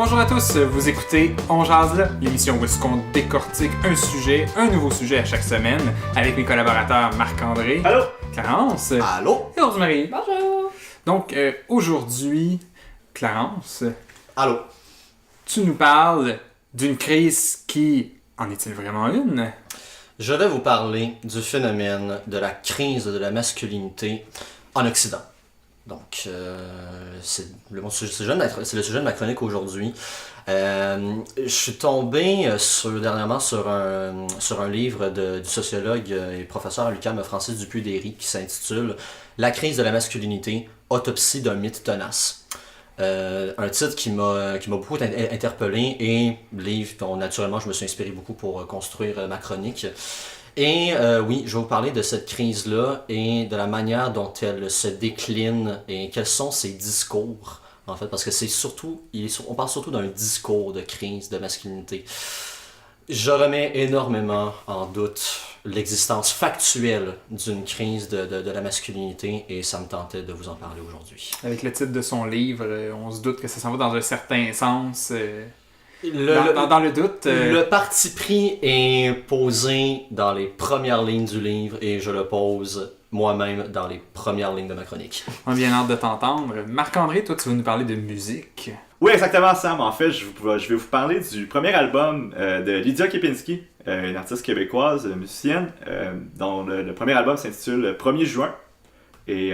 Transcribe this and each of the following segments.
Bonjour à tous, vous écoutez On Jase là, l'émission où est-ce qu'on décortique un nouveau sujet à chaque semaine, avec mes collaborateurs Marc-André, Allô, Clarence, allô, et Rosemary. Bonjour! Donc, aujourd'hui, Clarence, allô. tu nous parles d'une crise qui, en est-il vraiment une? Je vais vous parler du phénomène de la crise de la masculinité en Occident. Donc, c'est le sujet de ma chronique aujourd'hui. Je suis tombé dernièrement sur un livre du sociologue et professeur à l'UQAM Francis Dupuy-Derry qui s'intitule « La crise de la masculinité, autopsie d'un mythe tenace ». Un titre qui m'a beaucoup interpellé et livre dont naturellement je me suis inspiré beaucoup pour construire ma chronique. Et oui, je vais vous parler de cette crise-là et de la manière dont elle se décline et quels sont ses discours, en fait, parce que on parle surtout d'un discours de crise de masculinité. Je remets énormément en doute l'existence factuelle d'une crise de la masculinité et ça me tentait de vous en parler aujourd'hui. Avec le titre de son livre, on se doute que ça s'en va dans un certain sens. Dans le doute. Le parti pris est posé dans les premières lignes du livre et je le pose moi-même dans les premières lignes de ma chronique. On a bien hâte de t'entendre. Marc-André, toi, tu vas nous parler de musique. Oui, exactement, Sam. En fait, je vais vous parler du premier album de Lydia Kepinski, une artiste québécoise, musicienne, dont le premier album s'intitule 1er juin. Et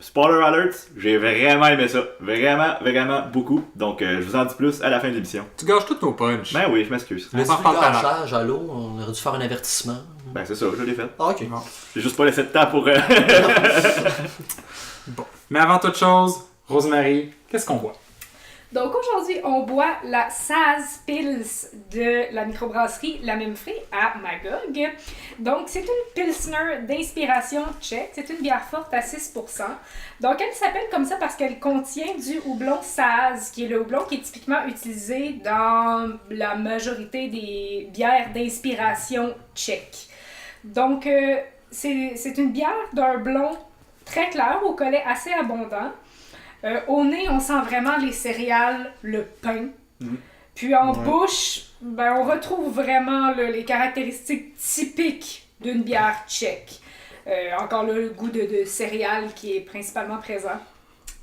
spoiler alert, j'ai vraiment aimé ça. Vraiment, vraiment beaucoup. Donc, je vous en dis plus à la fin de l'émission. Tu gâches toutes nos punchs. Ben oui, je m'excuse. On s'en reparle tout à l'heure. Gâchage, allô, on aurait dû faire un avertissement. Ben c'est ça, je l'ai fait. Ah, ok. Bon. J'ai juste pas laissé de temps pour... Bon. Mais avant toute chose, Rosemary, qu'est-ce qu'on voit? Donc aujourd'hui, on boit la Saz Pils de la microbrasserie La Memfree à Magog. Donc c'est une Pilsner d'inspiration tchèque. C'est une bière forte à 6%. Donc elle s'appelle comme ça parce qu'elle contient du houblon Saz, qui est le houblon qui est typiquement utilisé dans la majorité des bières d'inspiration tchèque. Donc c'est une bière d'un blond très clair, au collet assez abondant. Au nez, on sent vraiment les céréales, le pain. Puis en bouche, ben, on retrouve vraiment les caractéristiques typiques d'une bière tchèque. Encore là, le goût de céréales qui est principalement présent.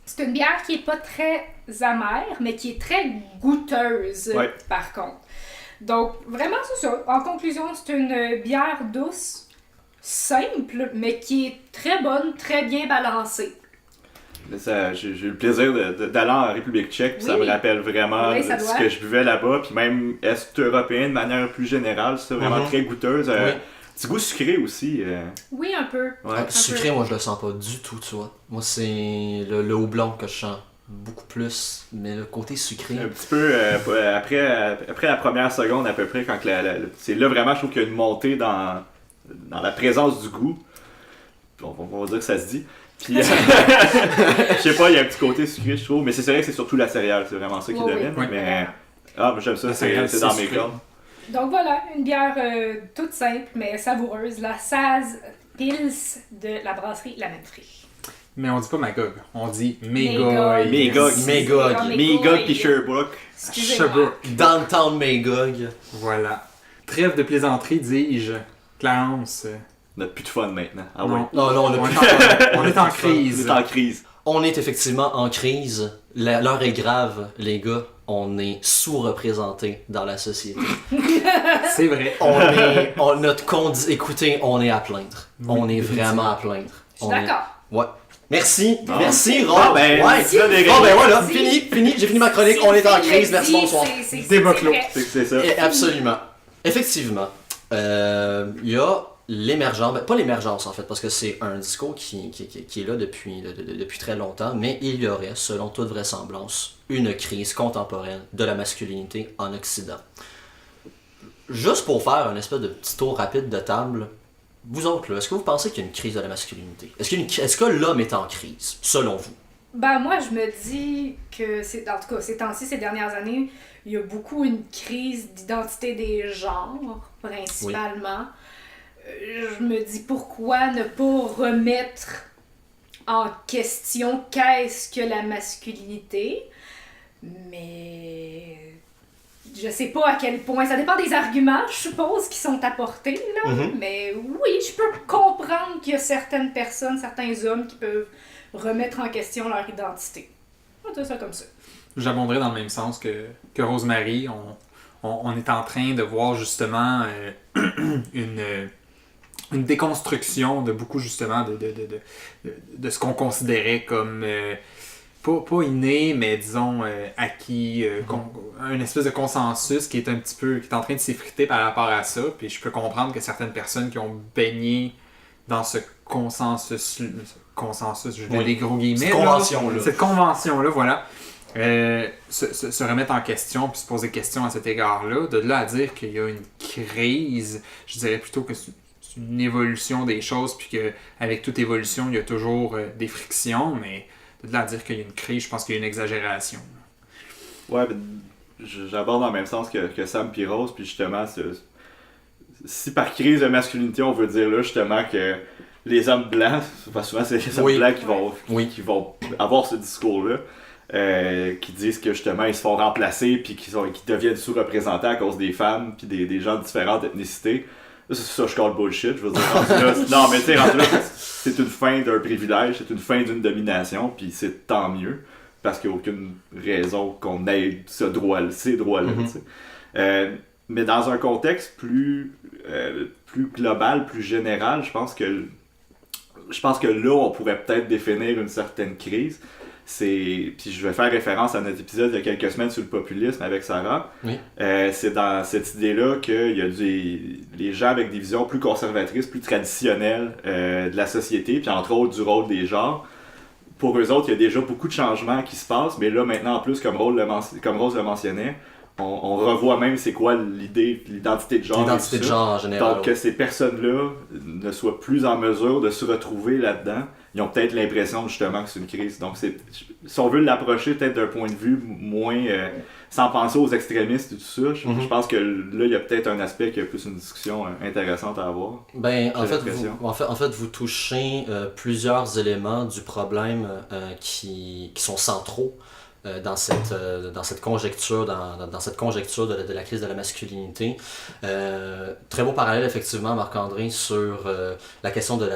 C'est une bière qui n'est pas très amère, mais qui est très goûteuse, par contre. Donc, vraiment, c'est ça. En conclusion, c'est une bière douce, simple, mais qui est très bonne, très bien balancée. J'ai eu le plaisir d'aller en République tchèque, puis ça me rappelle vraiment ce que je buvais là-bas, puis même est-européen de manière plus générale, c'est vraiment très goûteuse. Petit goût sucré aussi. Oui, un peu. Ouais. Sucré, moi je le sens pas du tout, tu vois. Moi c'est le houblon que je sens beaucoup plus, mais le côté sucré. Un petit peu après la première seconde à peu près, quand c'est là vraiment je trouve qu'il y a une montée dans la présence du goût. On va dire que ça se dit. Puis, je sais pas, il y a un petit côté sucré, je trouve, mais c'est vrai que c'est surtout la céréale, c'est vraiment ça qui domine. oui. Mais moi j'aime ça, c'est dans mes cordes. Donc voilà, une bière toute simple mais savoureuse, la Saz Pils de la brasserie La Memfree. Mais on dit pas Magog, on dit Magog. Magog puis Sherbrooke. Excusez-moi. Downtown Magog. Voilà. Trêve de plaisanterie, dis-je. Clarence. On n'a plus de fun maintenant. Ah Non. ouais. Non, on a plus. On est en crise. On est en crise. On est effectivement en crise. L'heure est grave, les gars. On est sous-représentés dans la société. C'est vrai. Écoutez, on est à plaindre. On est vraiment à plaindre. Je suis d'accord. Ouais. Merci, Bon. merci Rob. Ah ben, ouais. c'est ça, les Bon ben voilà, Merci. fini, j'ai fini ma chronique, on est en crise, merci, bonsoir. Débat clos. C'est ça. Absolument. Effectivement, il y a l'émergence, pas l'émergence en fait, parce que c'est un discours qui est là depuis très longtemps, mais il y aurait, selon toute vraisemblance, une crise contemporaine de la masculinité en Occident. Juste pour faire un espèce de petit tour rapide de table, vous autres, là, est-ce que vous pensez qu'il y a une crise de la masculinité? Est-ce que l'homme est en crise, selon vous? Ben moi, je me dis que, en tout cas, ces temps-ci, ces dernières années, il y a beaucoup une crise d'identité des genres, principalement. Je me dis pourquoi ne pas remettre en question qu'est-ce que la masculinité. Mais je sais pas à quel point. Ça dépend des arguments, je suppose, qui sont apportés, là. Mais oui, je peux comprendre qu'il y a certaines personnes, certains hommes qui peuvent remettre en question leur identité. On va dire ça comme ça. J'abonderais dans le même sens que Rosemary. On est en train de voir justement une déconstruction de beaucoup justement de ce qu'on considérait comme pas inné, mais disons acquis, un espèce de consensus qui est un petit peu qui est en train de s'effriter par rapport à ça. Puis je peux comprendre que certaines personnes qui ont baigné dans ce consensus, je mets des gros guillemets, cette convention-là, voilà, se remettre en question puis se poser des questions à cet égard-là. De là à dire qu'il y a une crise, je dirais plutôt que c'est une évolution des choses, puis qu'avec toute évolution, il y a toujours des frictions, mais de là à dire qu'il y a une crise, je pense qu'il y a une exagération. Ouais, j'aborde dans le même sens que Sam et Rose, puis justement, si par crise de masculinité, on veut dire là justement que les hommes blancs, souvent c'est les hommes blancs qui vont avoir ce discours-là, qui disent que justement ils se font remplacer puis qu'ils deviennent sous-représentés à cause des femmes puis des gens de différentes ethnicités. Ça, je call bullshit, je veux dire. Non, mais tu sais, rendu là, c'est une fin d'un privilège, c'est une fin d'une domination, puis c'est tant mieux, parce qu'il n'y a aucune raison qu'on ait ces droits-là. Mais dans un contexte plus global, plus général, je pense que là, on pourrait peut-être définir une certaine crise. Puis je vais faire référence à notre épisode il y a quelques semaines sur le populisme avec Sarah. Oui. C'est dans cette idée-là qu'il y a les gens avec des visions plus conservatrices, plus traditionnelles de la société, puis entre autres du rôle des genres. Pour eux autres, il y a déjà beaucoup de changements qui se passent, mais là maintenant en plus, comme Rose le mentionnait, on revoit même c'est quoi l'identité de genre. L'identité de genre en général. Donc que ces personnes-là ne soient plus en mesure de se retrouver là-dedans, ils ont peut-être l'impression justement que c'est une crise. Donc si on veut l'approcher peut-être d'un point de vue moins sans penser aux extrémistes et tout ça, je pense que là il y a peut-être un aspect qui a plus une discussion intéressante à avoir. En fait, vous touchez plusieurs éléments du problème qui sont centraux dans cette conjecture de la crise de la masculinité. Très beau parallèle effectivement, Marc-André, sur la question de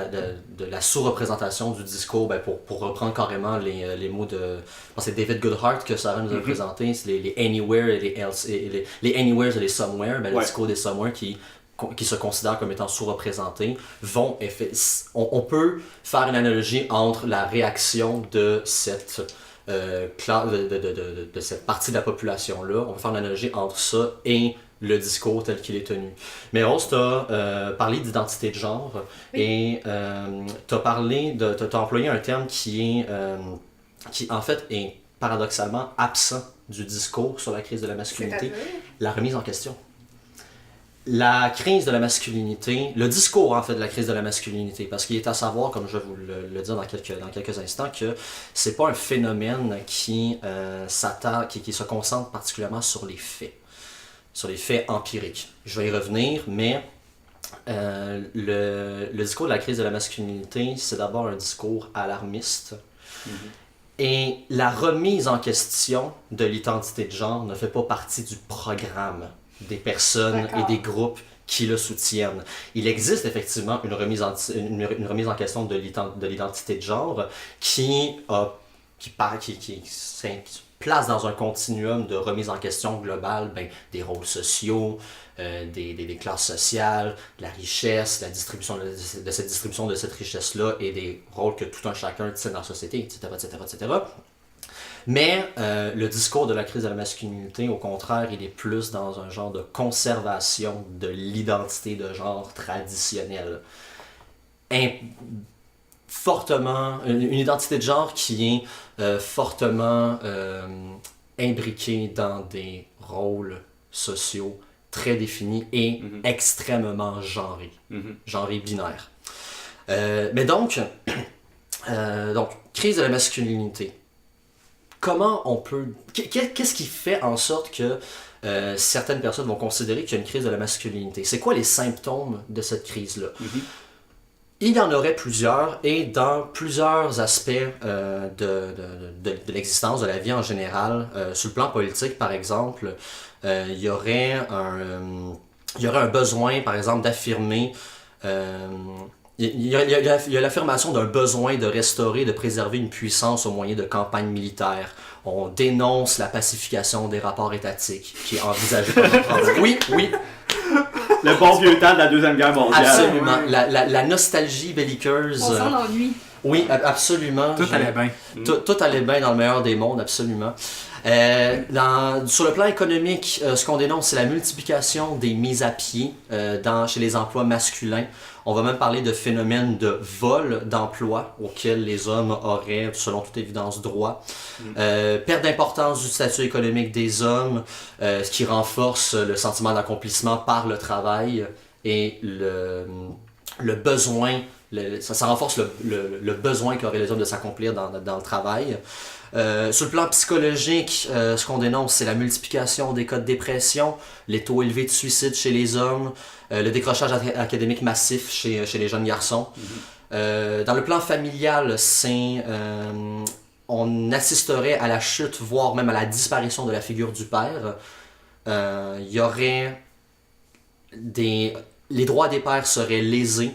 la sous-représentation du discours, pour reprendre carrément les mots de... Je pense que c'est David Goodhart que Sarah nous a présenté, c'est les anywhere et les else, et les anywheres et les somewhere, le discours des somewhere qui se considèrent comme étant sous-représentés, on peut faire une analogie entre la réaction de cette de cette partie de la population-là. On va faire une analogie entre ça et le discours tel qu'il est tenu. Mais Rose, tu as parlé d'identité de genre et tu as employé un terme qui en fait est paradoxalement absent du discours sur la crise de la masculinité, la remise en question. La crise de la masculinité, le discours en fait de la crise de la masculinité, parce qu'il est à savoir, comme je vais vous le dire dans quelques instants, que c'est pas un phénomène qui se concentre particulièrement sur les faits empiriques. Je vais y revenir, mais le discours de la crise de la masculinité, c'est d'abord un discours alarmiste. Et la remise en question de l'identité de genre ne fait pas partie du programme des personnes et des groupes qui le soutiennent. Il existe effectivement une remise en question de l'identité de genre qui se place dans un continuum de remise en question globale des rôles sociaux, des classes sociales, de la richesse, la distribution de cette distribution de cette richesse-là et des rôles que tout un chacun tient dans la société, etc. Mais le discours de la crise de la masculinité, au contraire, il est plus dans un genre de conservation de l'identité de genre traditionnelle. Une identité de genre qui est fortement imbriquée dans des rôles sociaux très définis et extrêmement genrés, genrés binaires. Mais donc, crise de la masculinité. Comment on peut... Qu'est-ce qui fait en sorte que certaines personnes vont considérer qu'il y a une crise de la masculinité? C'est quoi les symptômes de cette crise-là? Il y en aurait plusieurs, et dans plusieurs aspects de l'existence, de la vie en général, sur le plan politique par exemple, il y aurait un besoin par exemple d'affirmer, il y a l'affirmation d'un besoin de restaurer, de préserver une puissance au moyen de campagnes militaires. On dénonce la pacification des rapports étatiques qui est envisagée comme un problème. Oui, oui. Le bon vieux temps de la Deuxième Guerre mondiale. Absolument. La nostalgie belliqueuse. On s'en ennuie. Oui, absolument. Tout allait bien. Tout allait bien dans le meilleur des mondes, absolument. Sur le plan économique, ce qu'on dénonce, c'est la multiplication des mises à pied chez les emplois masculins. On va même parler de phénomènes de vol d'emploi auxquels les hommes auraient, selon toute évidence, droit. Perte d'importance du statut économique des hommes, ce qui renforce le sentiment d'accomplissement par le travail et le besoin, ça renforce le besoin qu'auraient les hommes de s'accomplir dans le travail. Sur le plan psychologique, ce qu'on dénonce, c'est la multiplication des cas de dépression, les taux élevés de suicide chez les hommes, le décrochage académique massif chez les jeunes garçons. Dans le plan familial, on assisterait à la chute, voire même à la disparition de la figure du père. Il y aurait les droits des pères seraient lésés.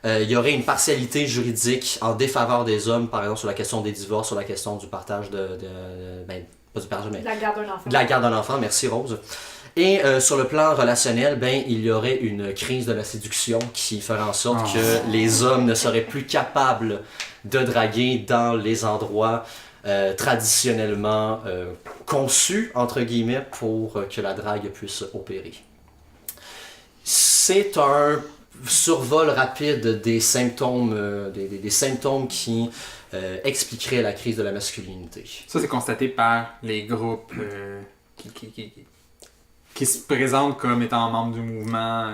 Il y aurait une partialité juridique en défaveur des hommes, par exemple sur la question des divorces, sur la question du partage pas du partage, mais De la garde d'un enfant. de la garde d'un enfant, merci Rose. Et sur le plan relationnel, il y aurait une crise de la séduction qui ferait en sorte que les hommes ne seraient plus capables de draguer dans les endroits traditionnellement conçus, entre guillemets, pour que la drague puisse opérer. C'est un survol rapide des symptômes, des symptômes qui expliqueraient la crise de la masculinité. Ça, c'est constaté par les groupes qui se présentent comme étant membres du mouvement.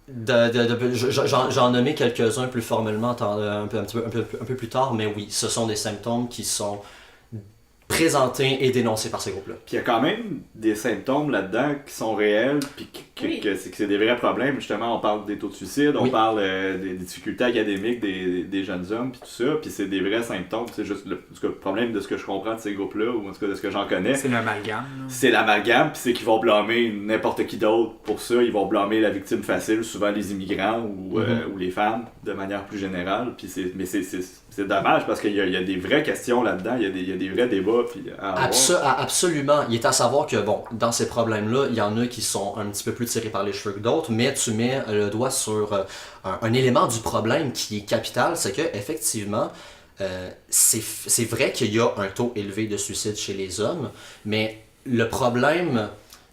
J'en nommais quelques-uns plus formellement un peu plus tard, mais oui, ce sont des symptômes qui sont présentés et dénoncés par ces groupes-là. Puis il y a quand même des symptômes là-dedans qui sont réels, puis que c'est des vrais problèmes. Justement, on parle des taux de suicide, on parle des difficultés académiques des jeunes hommes, puis tout ça, puis c'est des vrais symptômes. C'est juste le problème de ce que je comprends de ces groupes-là, ou en tout cas de ce que j'en connais. C'est l'amalgame. C'est l'amalgame, puis c'est qu'ils vont blâmer n'importe qui d'autre pour ça. Ils vont blâmer la victime facile, souvent les immigrants ou les femmes, de manière plus générale. Puis c'est dommage parce qu'il y a des vraies questions là-dedans, il y a des vrais débats. Puis Absolument. Il est à savoir que, dans ces problèmes-là, il y en a qui sont un petit peu plus tirés par les cheveux que d'autres, mais tu mets le doigt sur un élément du problème qui est capital, c'est que effectivement, c'est vrai qu'il y a un taux élevé de suicide chez les hommes, mais le problème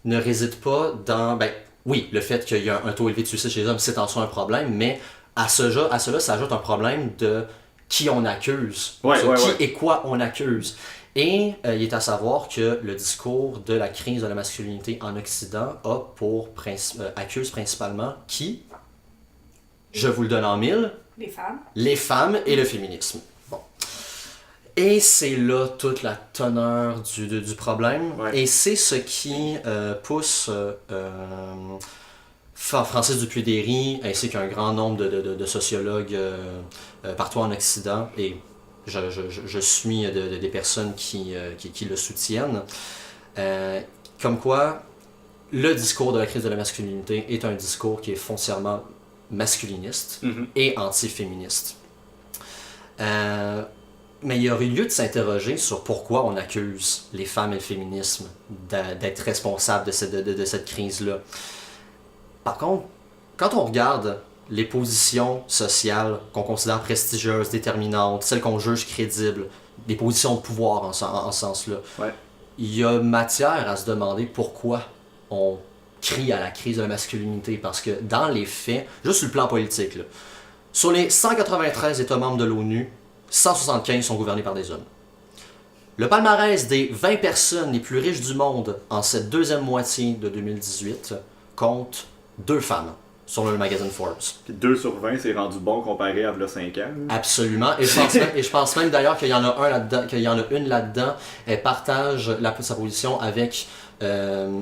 ne réside pas dans... oui, le fait qu'il y a un taux élevé de suicide chez les hommes, c'est en soi un problème, mais à cela s'ajoute un problème de qui on accuse, qui et quoi on accuse. Et il est à savoir que le discours de la crise de la masculinité en Occident accuse principalement qui? Je vous le donne en mille. Les femmes. Les femmes et le féminisme. Bon. Et c'est là toute la teneur du problème. Ouais. Et c'est ce qui pousse Francis Dupuy-Déry ainsi qu'un grand nombre de sociologues partout en Occident, et je suis des personnes qui le soutiennent, comme quoi le discours de la crise de la masculinité est un discours qui est foncièrement masculiniste et anti-féministe. Mais il y aurait lieu de s'interroger sur pourquoi on accuse les femmes et le féminisme d'être responsables de cette crise-là. Par contre, quand on regarde les positions sociales qu'on considère prestigieuses, déterminantes, celles qu'on juge crédibles, des positions de pouvoir en ce sens-là, il y a matière à se demander pourquoi on crie à la crise de la masculinité. Parce que dans les faits, juste sur le plan politique, là, sur les 193 États membres de l'ONU, 175 sont gouvernés par des hommes. Le palmarès des 20 personnes les plus riches du monde en cette deuxième moitié de 2018 compte 2 femmes sur le magazine Forbes. Puis 2 sur 20, c'est rendu bon comparé à 5 ans. Absolument. Et je pense même d'ailleurs qu'il y en a une là-dedans. Elle partage sa position avec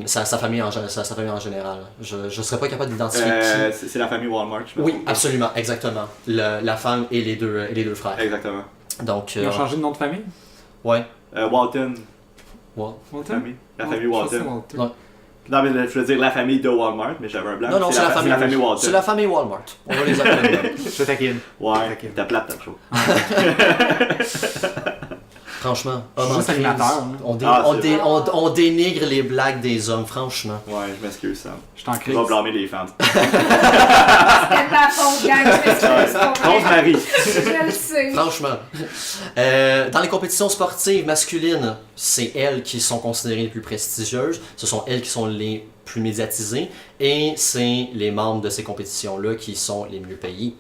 sa famille en général. Je ne serais pas capable d'identifier qui. C'est la famille Walmart, je pense. Oui, absolument, exactement. La femme et les deux frères. Exactement. Donc, Ils ont changé de nom de famille? Ouais. Walton. Walton? La famille Walton. Ouais. Non, mais je veux dire la famille de Walmart, mais j'avais un blanc. Non, c'est la famille Walton. C'est la famille Walmart. On va les appeler. Je taquine. Ouais, t'as plate, t'as chaud. Franchement, Juste animateur. on dénigre les blagues des hommes, franchement. Ouais, je m'excuse, Sam. Je t'en Je crie. vais blâmer les femmes. C'était de ma faute, gang, je m'excuse pour vrai. Rose-Marie. Je le sais. Franchement. Dans les compétitions sportives masculines, c'est elles qui sont considérées les plus prestigieuses. Ce sont elles qui sont les plus médiatisées. Et c'est les membres de ces compétitions-là qui sont les mieux payés.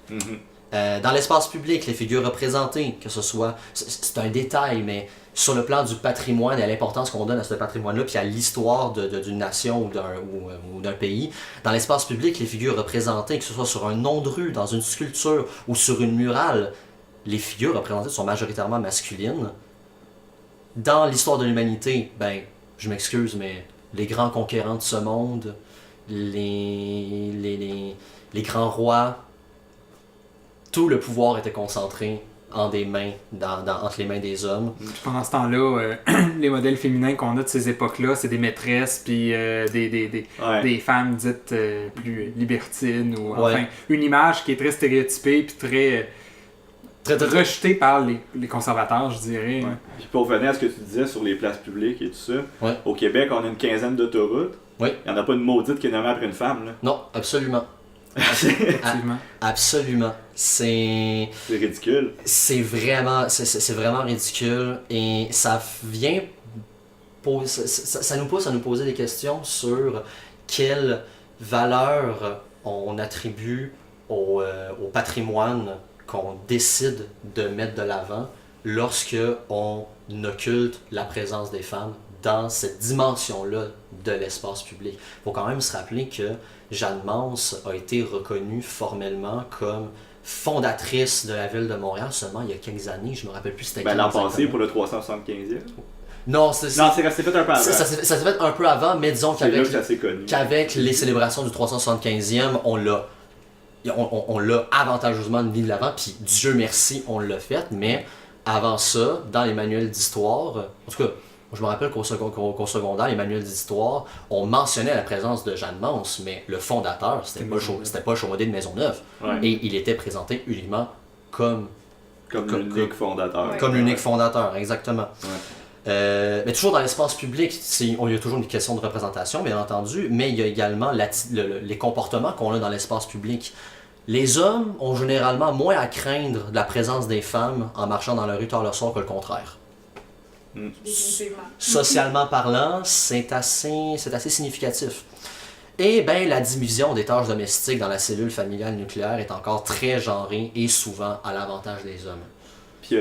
Dans l'espace public, les figures représentées, que ce soit... C'est un détail, mais sur le plan du patrimoine et à l'importance qu'on donne à ce patrimoine-là, puis à l'histoire d'une nation ou d'un pays, dans l'espace public, les figures représentées, que ce soit sur un nom de rue, dans une sculpture ou sur une murale, les figures représentées sont majoritairement masculines. Dans l'histoire de l'humanité, ben, je m'excuse, mais les grands conquérants de ce monde, les grands rois, tout le pouvoir était concentré entre les mains des hommes. Puis pendant ce temps-là, les modèles féminins qu'on a de ces époques-là, c'est des maîtresses, puis des femmes dites plus libertines, ou enfin, une image qui est très stéréotypée, puis très rejetée par les conservateurs, je dirais. Ouais. Puis pour revenir à ce que tu disais sur les places publiques et tout ça, au Québec, on a une quinzaine d'autoroutes. Oui. Il n'y en a pas une maudite qui est nommée après une femme. Là. Non, absolument. Absolument. C'est ridicule. C'est vraiment ridicule et ça vient ça nous pousse à nous poser des questions sur quelle valeur on attribue au patrimoine qu'on décide de mettre de l'avant lorsque on occulte la présence des femmes dans cette dimension-là de l'espace public. Il faut quand même se rappeler que Jeanne Mance a été reconnue formellement comme fondatrice de la ville de Montréal seulement il y a quelques années. Je me rappelle plus c'était l'an passé pour le 375e. Non, c'est fait un peu avant. Ça s'est fait un peu avant, mais disons qu'avec connu. Les célébrations du 375e, on l'a avantageusement mis de l'avant, puis Dieu merci, on l'a fait, mais avant ça, dans les manuels d'histoire, en tout cas, je me rappelle qu'au secondaire, les manuels d'histoire, on mentionnait la présence de Jeanne Mance, mais le fondateur, c'était pas Chaumaudet de Maisonneuve. Ouais. Et il était présenté uniquement comme l'unique fondateur. Comme l'unique fondateur, exactement. Ouais. Mais toujours dans l'espace public, il y a toujours une question de représentation, bien entendu, mais il y a également les comportements qu'on a dans l'espace public. Les hommes ont généralement moins à craindre de la présence des femmes en marchant dans la rue tard le soir que le contraire. Socialement parlant, c'est assez significatif. Et bien, la division des tâches domestiques dans la cellule familiale nucléaire est encore très genrée et souvent à l'avantage des hommes. Puis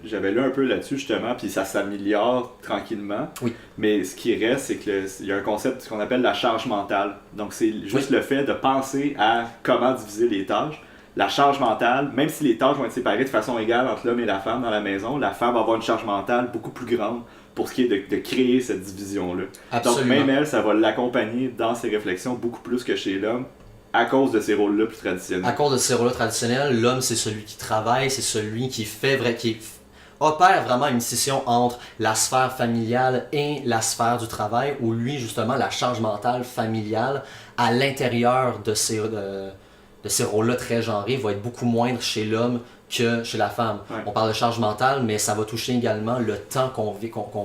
j'avais lu un peu là-dessus justement, puis ça s'améliore tranquillement. Oui. Mais ce qui reste, c'est qu'il y a un concept qu'on appelle la charge mentale. Donc c'est juste le fait de penser à comment diviser les tâches. La charge mentale, même si les tâches vont être séparées de façon égale entre l'homme et la femme dans la maison, la femme va avoir une charge mentale beaucoup plus grande pour ce qui est de créer cette division-là. Absolument. Donc même elle, ça va l'accompagner dans ses réflexions beaucoup plus que chez l'homme à cause de ces rôles-là plus traditionnels. À cause de ces rôles-là traditionnels, l'homme c'est celui qui travaille, c'est celui qui opère vraiment une scission entre la sphère familiale et la sphère du travail, où lui justement la charge mentale familiale à l'intérieur de ces rôles-là très genrés va être beaucoup moindre chez l'homme que chez la femme. Ouais. On parle de charge mentale, mais ça va toucher également le temps qu'on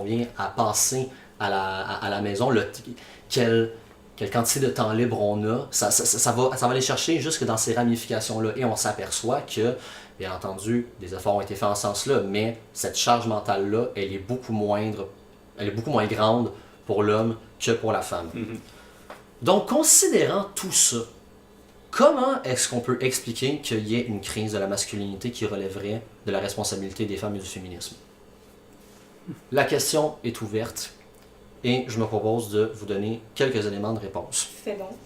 vient à passer à la maison, quelle quantité de temps libre on a. Ça va aller chercher jusque dans ces ramifications-là. Et on s'aperçoit que, bien entendu, des efforts ont été faits en ce sens-là, mais cette charge mentale-là, elle est beaucoup moins grande pour l'homme que pour la femme. Mm-hmm. Donc, considérant tout ça, comment est-ce qu'on peut expliquer qu'il y ait une crise de la masculinité qui relèverait de la responsabilité des femmes et du féminisme? La question est ouverte et je me propose de vous donner quelques éléments de réponse. Fais donc.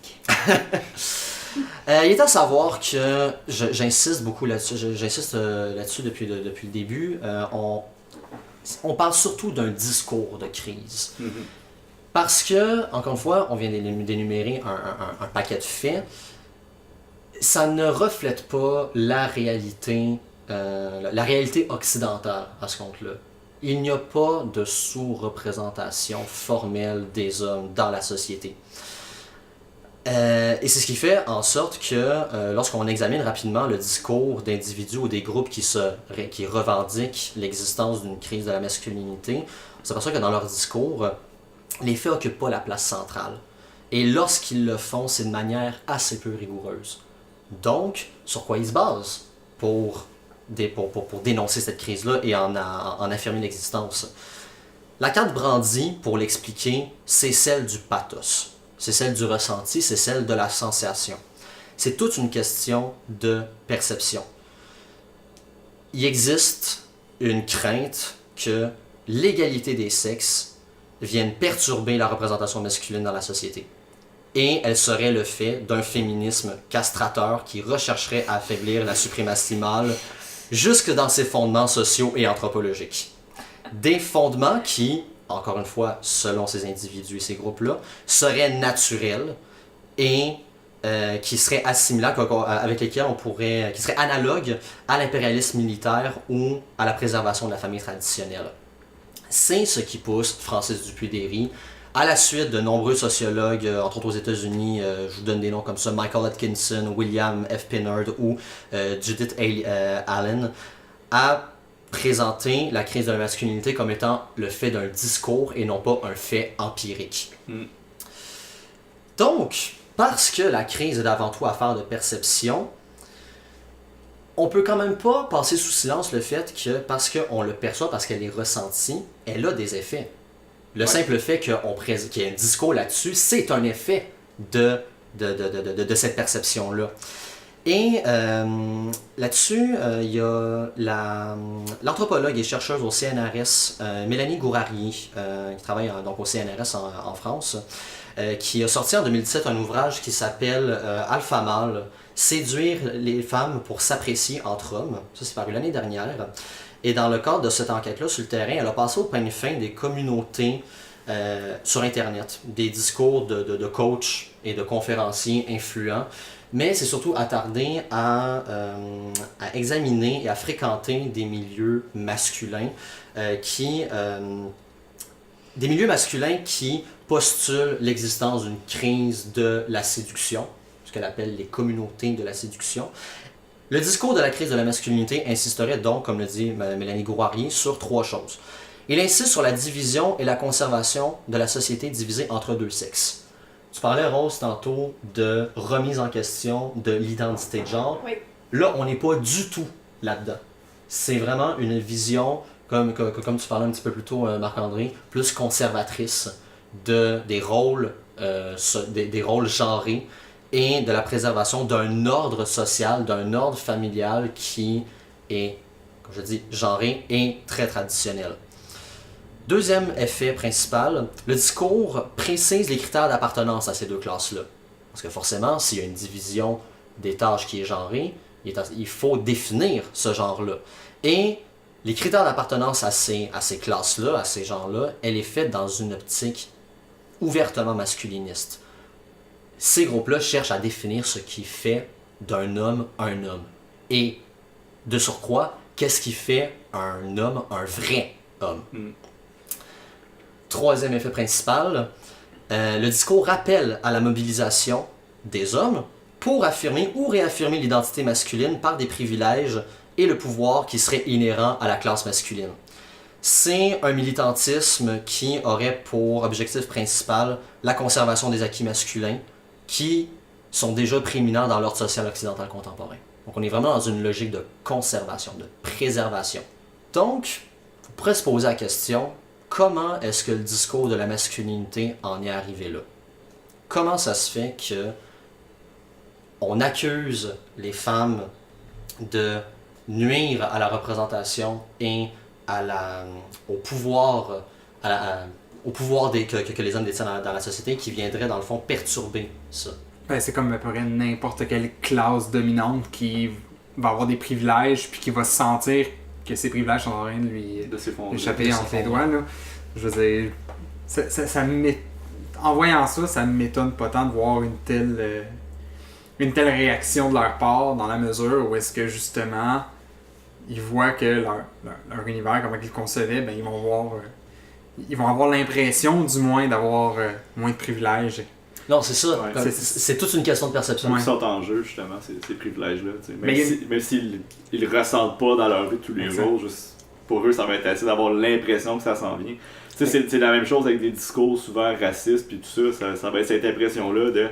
Il est à savoir que j'insiste beaucoup là-dessus, j'insiste là-dessus depuis le début. On parle surtout d'un discours de crise. Parce que, encore une fois, on vient d'énumérer un paquet de faits. Ça ne reflète pas la réalité occidentale à ce compte-là. Il n'y a pas de sous-représentation formelle des hommes dans la société. Et c'est ce qui fait en sorte que lorsqu'on examine rapidement le discours d'individus ou des groupes qui revendiquent l'existence d'une crise de la masculinité, on s'aperçoit que dans leur discours, les faits n'occupent pas la place centrale. Et lorsqu'ils le font, c'est de manière assez peu rigoureuse. Donc, sur quoi ils se basent pour dénoncer cette crise-là et en affirmer l'existence? La carte brandie, pour l'expliquer, c'est celle du pathos. C'est celle du ressenti, c'est celle de la sensation. C'est toute une question de perception. Il existe une crainte que l'égalité des sexes vienne perturber la représentation masculine dans la société. Et elle serait le fait d'un féminisme castrateur qui rechercherait à affaiblir la suprématie mâle jusque dans ses fondements sociaux et anthropologiques. Des fondements qui, encore une fois, selon ces individus et ces groupes-là, seraient naturels et qui seraient assimilables, avec lesquels qui seraient analogues à l'impérialisme militaire ou à la préservation de la famille traditionnelle. C'est ce qui pousse Francis Dupuy-Déry, à la suite de nombreux sociologues, entre autres aux États-Unis, je vous donne des noms comme ça, Michael Atkinson, William F. Pinnard ou Judith Allen, à présenter la crise de la masculinité comme étant le fait d'un discours et non pas un fait empirique. Donc, parce que la crise est avant tout affaire de perception, on peut quand même pas passer sous silence le fait que parce qu'on le perçoit, parce qu'elle est ressentie, elle a des effets. Le simple fait qu'il y ait un discours là-dessus, c'est un effet de cette perception-là. Et là-dessus, il y a l'anthropologue et chercheuse au CNRS, Mélanie Gourarier, qui travaille donc au CNRS en France, qui a sorti en 2017 un ouvrage qui s'appelle Alpha Male, séduire les femmes pour s'apprécier entre hommes. Ça, c'est paru l'année dernière. Et dans le cadre de cette enquête-là sur le terrain, elle a passé au peigne fin des communautés sur Internet, des discours de coachs et de conférenciers influents, mais c'est surtout attardé à examiner et à fréquenter des milieux masculins qui postulent l'existence d'une crise de la séduction, ce qu'elle appelle les communautés de la séduction. Le discours de la crise de la masculinité insisterait donc, comme le dit Mélanie Gourarier, sur trois choses. Il insiste sur la division et la conservation de la société divisée entre deux sexes. Tu parlais, Rose, tantôt de remise en question de l'identité de genre. Oui. Là, on n'est pas du tout là-dedans. C'est vraiment une vision, comme tu parlais un petit peu plus tôt, Marc-André, plus conservatrice des rôles genrés et de la préservation d'un ordre social, d'un ordre familial qui est, comme je dis, genré et très traditionnel. Deuxième effet principal, le discours précise les critères d'appartenance à ces deux classes-là. Parce que forcément, s'il y a une division des tâches qui est genrée, il faut définir ce genre-là. Et les critères d'appartenance à ces classes-là, à ces genres-là, elle est faite dans une optique ouvertement masculiniste. Ces groupes-là cherchent à définir ce qui fait d'un homme un homme. Et, de surcroît, qu'est-ce qui fait un homme un vrai homme? Troisième effet principal, le discours rappelle à la mobilisation des hommes pour affirmer ou réaffirmer l'identité masculine par des privilèges et le pouvoir qui serait inhérent à la classe masculine. C'est un militantisme qui aurait pour objectif principal la conservation des acquis masculins qui sont déjà prééminents dans l'ordre social occidental contemporain. Donc on est vraiment dans une logique de conservation, de préservation. Donc, on pourrait se poser la question, comment est-ce que le discours de la masculinité en est arrivé là? Comment ça se fait que on accuse les femmes de nuire à la représentation et au pouvoir que les hommes détiennent dans la société, qui viendrait dans le fond perturber ça? Ben, c'est comme à peu près n'importe quelle classe dominante qui va avoir des privilèges puis qui va se sentir que ces privilèges sont en train de lui De s'effondrer. échapper entre les doigts. Là. Je veux dire, en voyant ça, ça m'étonne pas tant de voir une telle réaction de leur part dans la mesure où est-ce que justement ils voient que leur univers, comment ils le concevaient, ben, ils vont avoir l'impression du moins d'avoir moins de privilèges. Non, c'est ça. Ouais. C'est toute une question de perception. Ils sont en jeu, justement, ces privilèges-là. Mais Même s'ils ne le ressentent pas dans leur vie de tous les jours, juste pour eux, ça va être assez d'avoir l'impression que ça s'en vient. C'est la même chose avec des discours souvent racistes, puis tout ça, ça va être cette impression-là de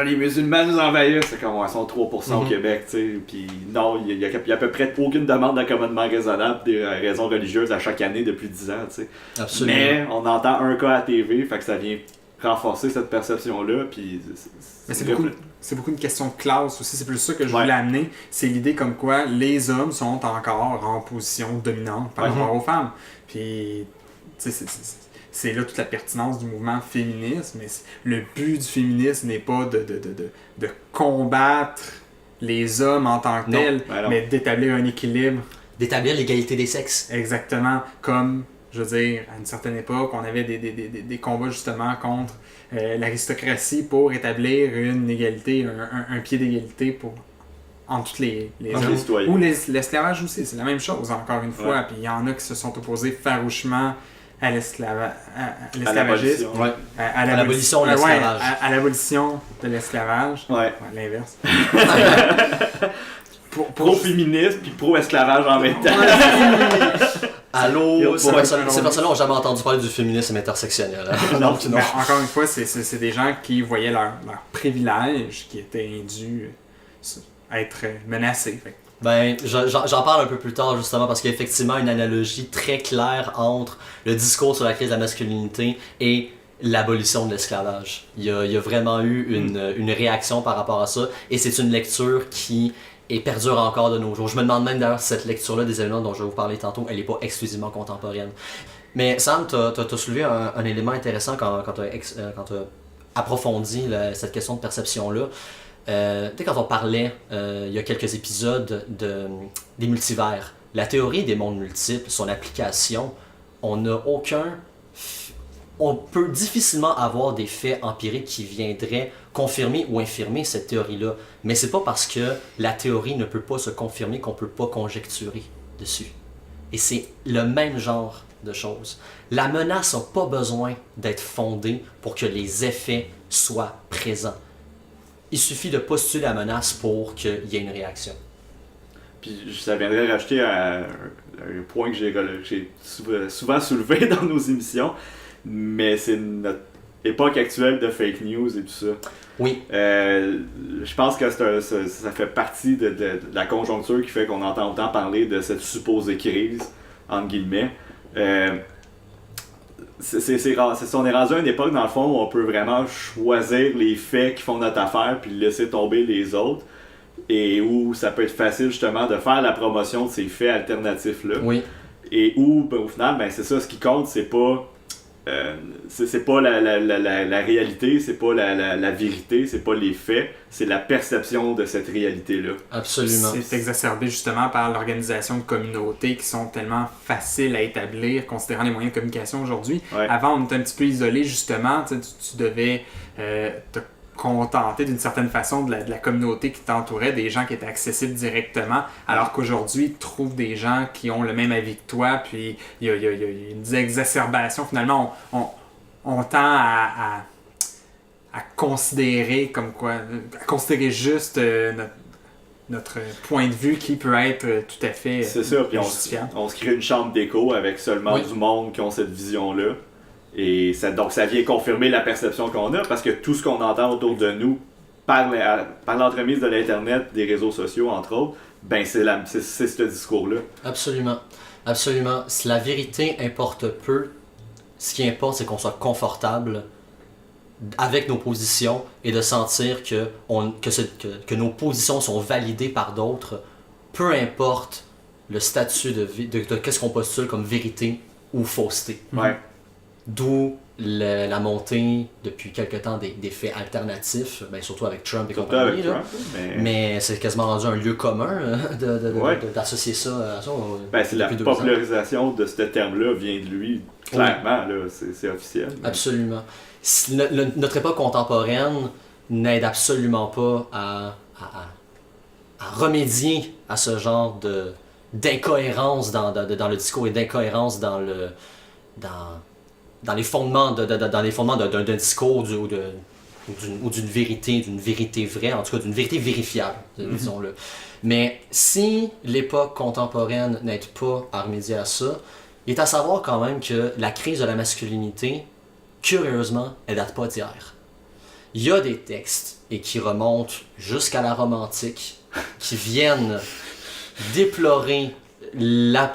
les musulmans nous envahissent, c'est comme ils sont 3% au Québec, tu sais. Puis non, il y a à peu près aucune demande d'accommodement raisonnable pour des raisons religieuses à chaque année depuis 10 ans, tu sais. Absolument. Mais on entend un cas à la TV, fait que ça vient renforcer cette perception-là, puis Mais c'est beaucoup une question de classe aussi, c'est plus ça que je voulais amener, c'est l'idée comme quoi les hommes sont encore en position dominante par rapport aux femmes. Puis, tu sais, c'est là toute la pertinence du mouvement féministe, mais le but du féminisme n'est pas de combattre les hommes en tant que tels, mais d'établir un équilibre. D'établir l'égalité des sexes. Exactement, comme, je veux dire, à une certaine époque, on avait des combats justement contre l'aristocratie pour établir une égalité, un pied d'égalité entre toutes les hommes. Ou l'esclavage aussi, c'est la même chose, encore une fois. Puis il y en a qui se sont opposés farouchement à l'esclavagisme. À l'abolition de l'esclavage. À l'abolition de l'esclavage. Ouais. L'inverse. Pro-féministe puis pro-esclavage en même temps. Allô, ces personnes-là n'ont jamais entendu parler du féminisme intersectionnel. Hein? Non. Encore une fois, c'est des gens qui voyaient leur privilège qui était indu être menacé. Ben, j'en parle un peu plus tard justement parce qu'il y a effectivement une analogie très claire entre le discours sur la crise de la masculinité et l'abolition de l'esclavage. Il y a vraiment eu une réaction par rapport à ça et c'est une lecture qui perdure encore de nos jours. Je me demande même d'ailleurs si cette lecture-là des éléments dont je vais vous parler tantôt, elle n'est pas exclusivement contemporaine. Mais Sam, t'as soulevé un élément intéressant quand t'as approfondi cette question de perception-là. Tu sais, quand on parlait il y a quelques épisodes des multivers, la théorie des mondes multiples, son application, on peut difficilement avoir des faits empiriques qui viendraient confirmer ou infirmer cette théorie-là. Mais c'est pas parce que la théorie ne peut pas se confirmer qu'on peut pas conjecturer dessus. Et c'est le même genre de choses. La menace n'a pas besoin d'être fondée pour que les effets soient présents. Il suffit de postuler la menace pour qu'il y ait une réaction. Puis ça viendrait rajouter un point que j'ai souvent soulevé dans nos émissions, mais c'est notre époque actuelle de fake news et tout ça. Oui. Je pense que ça fait partie de la conjoncture qui fait qu'on entend autant parler de cette supposée crise, entre guillemets. On est rendu à une époque, dans le fond, où on peut vraiment choisir les faits qui font notre affaire puis laisser tomber les autres. Et où ça peut être facile, justement, de faire la promotion de ces faits alternatifs-là. Oui. Et où, au final, c'est ça, ce qui compte, c'est pas la réalité, c'est pas la vérité, c'est pas les faits, c'est la perception de cette réalité-là. Absolument. C'est exacerbé justement par l'organisation de communautés qui sont tellement faciles à établir, considérant les moyens de communication aujourd'hui. Ouais. Avant, on était un petit peu isolé justement, tu devais te contenter d'une certaine façon de la communauté qui t'entourait, des gens qui étaient accessibles directement, alors qu'aujourd'hui, tu trouves des gens qui ont le même avis que toi, puis il y a une exacerbation. Finalement, on tend à considérer comme quoi, à considérer juste notre point de vue qui peut être tout à fait c'est ça, puis justifiable. on se crée une chambre d'écho avec seulement du monde qui ont cette vision-là. Et donc ça vient confirmer la perception qu'on a, parce que tout ce qu'on entend autour de nous, par l'entremise de l'Internet, des réseaux sociaux, entre autres, c'est ce discours-là. Absolument. Absolument. Si la vérité importe peu, ce qui importe, c'est qu'on soit confortable avec nos positions et de sentir que nos positions sont validées par d'autres, peu importe le statut de qu'est-ce qu'on postule comme vérité ou fausseté. Ouais. D'où la montée depuis quelque temps des faits alternatifs, ben, surtout avec Trump et Surtout compagnie. avec Là. Trump, Mais c'est quasiment rendu un lieu commun Ouais. d'associer ça à ça. Ben, c'est la depuis 2 ans. popularisation de ce terme-là vient de lui, clairement, là, c'est officiel. Absolument. Notre époque contemporaine n'aide absolument pas à remédier à ce genre d'incohérence dans le discours et d'incohérence dans les fondements d'un discours ou d'une vérité vraie, en tout cas d'une vérité vérifiable, disons-le. Mais si l'époque contemporaine n'aide pas à remédier à ça, il est à savoir quand même que la crise de la masculinité, curieusement, elle date pas d'hier. Il y a des textes, et qui remontent jusqu'à la Rome antique, qui viennent déplorer la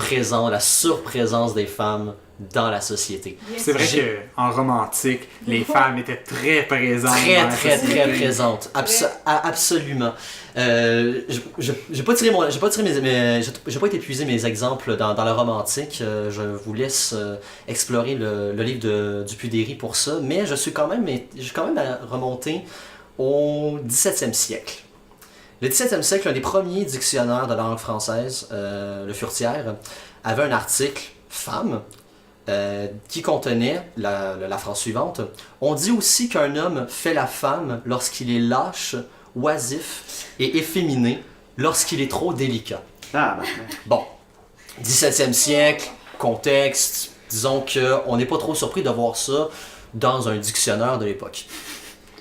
surprésence des femmes dans la société. C'est vrai qu'en Rome antique, les femmes étaient très présentes. Très présentes. Absolument. J'ai pas été puiser mes exemples dans la Rome antique. Je vous laisse explorer le livre de Dupuy-Derry pour ça. Mais je suis quand même remonté au 17e siècle. Le 17e siècle, un des premiers dictionnaires de langue française, le Furetière, avait un article « Femme » qui contenait la phrase suivante. On dit aussi qu'un homme fait la femme lorsqu'il est lâche, oisif et efféminé, lorsqu'il est trop délicat. Ah, Bon, 17e siècle, contexte, disons qu'on n'est pas trop surpris de voir ça dans un dictionnaire de l'époque.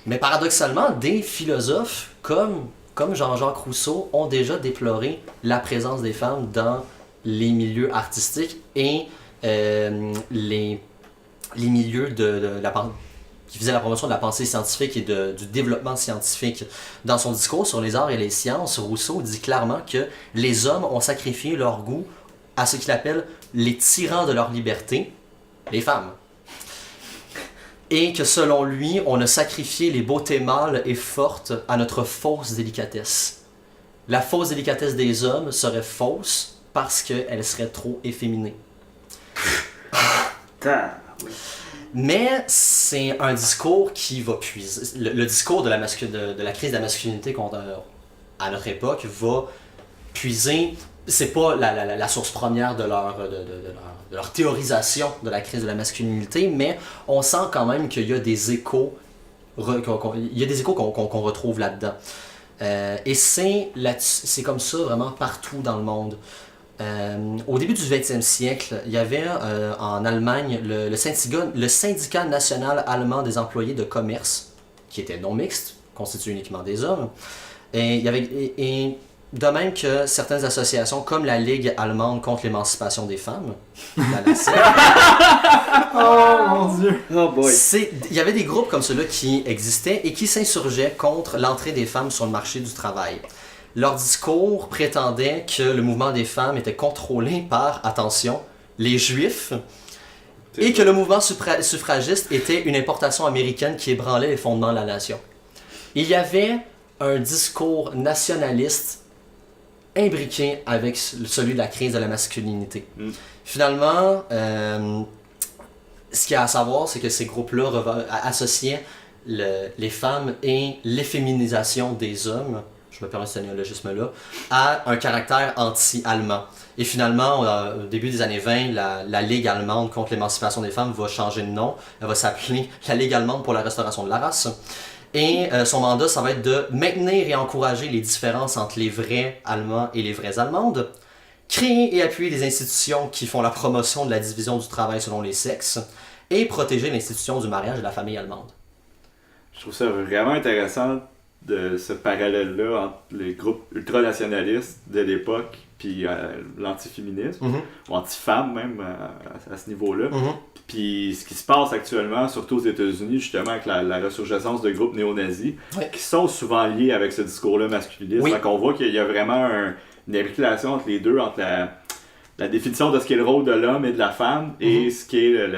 Mais paradoxalement, des philosophes comme Jean-Jacques Rousseau ont déjà déploré la présence des femmes dans les milieux artistiques et les milieux qui faisaient la promotion de la pensée scientifique et du développement scientifique. Dans son discours sur les arts et les sciences, Rousseau dit clairement que les hommes ont sacrifié leur goût à ce qu'il appelle les tyrans de leur liberté, les femmes. Et que selon lui, on a sacrifié les beautés mâles et fortes à notre fausse délicatesse. La fausse délicatesse des hommes serait fausse parce qu'elle serait trop efféminée. Mais c'est un discours qui va puiser. Le discours de la crise de la masculinité à notre époque va puiser. C'est pas la source première de leur théorisation de la crise de la masculinité, mais on sent quand même qu'il y a des échos qu'on retrouve là-dedans. Et c'est comme ça vraiment partout dans le monde. Au début du 20e siècle, il y avait en Allemagne le syndicat national allemand des employés de commerce, qui était non mixte, constitué uniquement des hommes. Et de même que certaines associations, comme la Ligue allemande contre l'émancipation des femmes, la LACEF, Oh mon Dieu! Oh boy! il y avait des groupes comme ceux-là qui existaient et qui s'insurgeaient contre l'entrée des femmes sur le marché du travail. Leur discours prétendait que le mouvement des femmes était contrôlé par, attention, les Juifs, et que le mouvement suffragiste était une importation américaine qui ébranlait les fondements de la nation. Il y avait un discours nationaliste imbriqué avec celui de la crise de la masculinité. Finalement, ce qu'il y a à savoir, c'est que ces groupes-là associaient les femmes et l'efféminisation des hommes, je me permets ce néologisme-là, à un caractère anti-allemand. Et finalement, au début des années 20, la Ligue allemande contre l'émancipation des femmes va changer de nom. Elle va s'appeler la Ligue allemande pour la restauration de la race. Et son mandat, ça va être de maintenir et encourager les différences entre les vrais Allemands et les vraies Allemandes, créer et appuyer des institutions qui font la promotion de la division du travail selon les sexes, et protéger l'institution du mariage et de la famille allemande. Je trouve ça vraiment intéressant de ce parallèle-là entre les groupes ultranationalistes de l'époque puis l'antiféminisme, ou anti-femme même à ce niveau-là. Puis ce qui se passe actuellement, surtout aux États-Unis, justement avec la ressurgence de groupes néo-nazis, qui sont souvent liés avec ce discours-là masculiniste. Donc on voit qu'il y a vraiment une implication entre les deux, entre la définition de ce qu'est le rôle de l'homme et de la femme, et ce qui est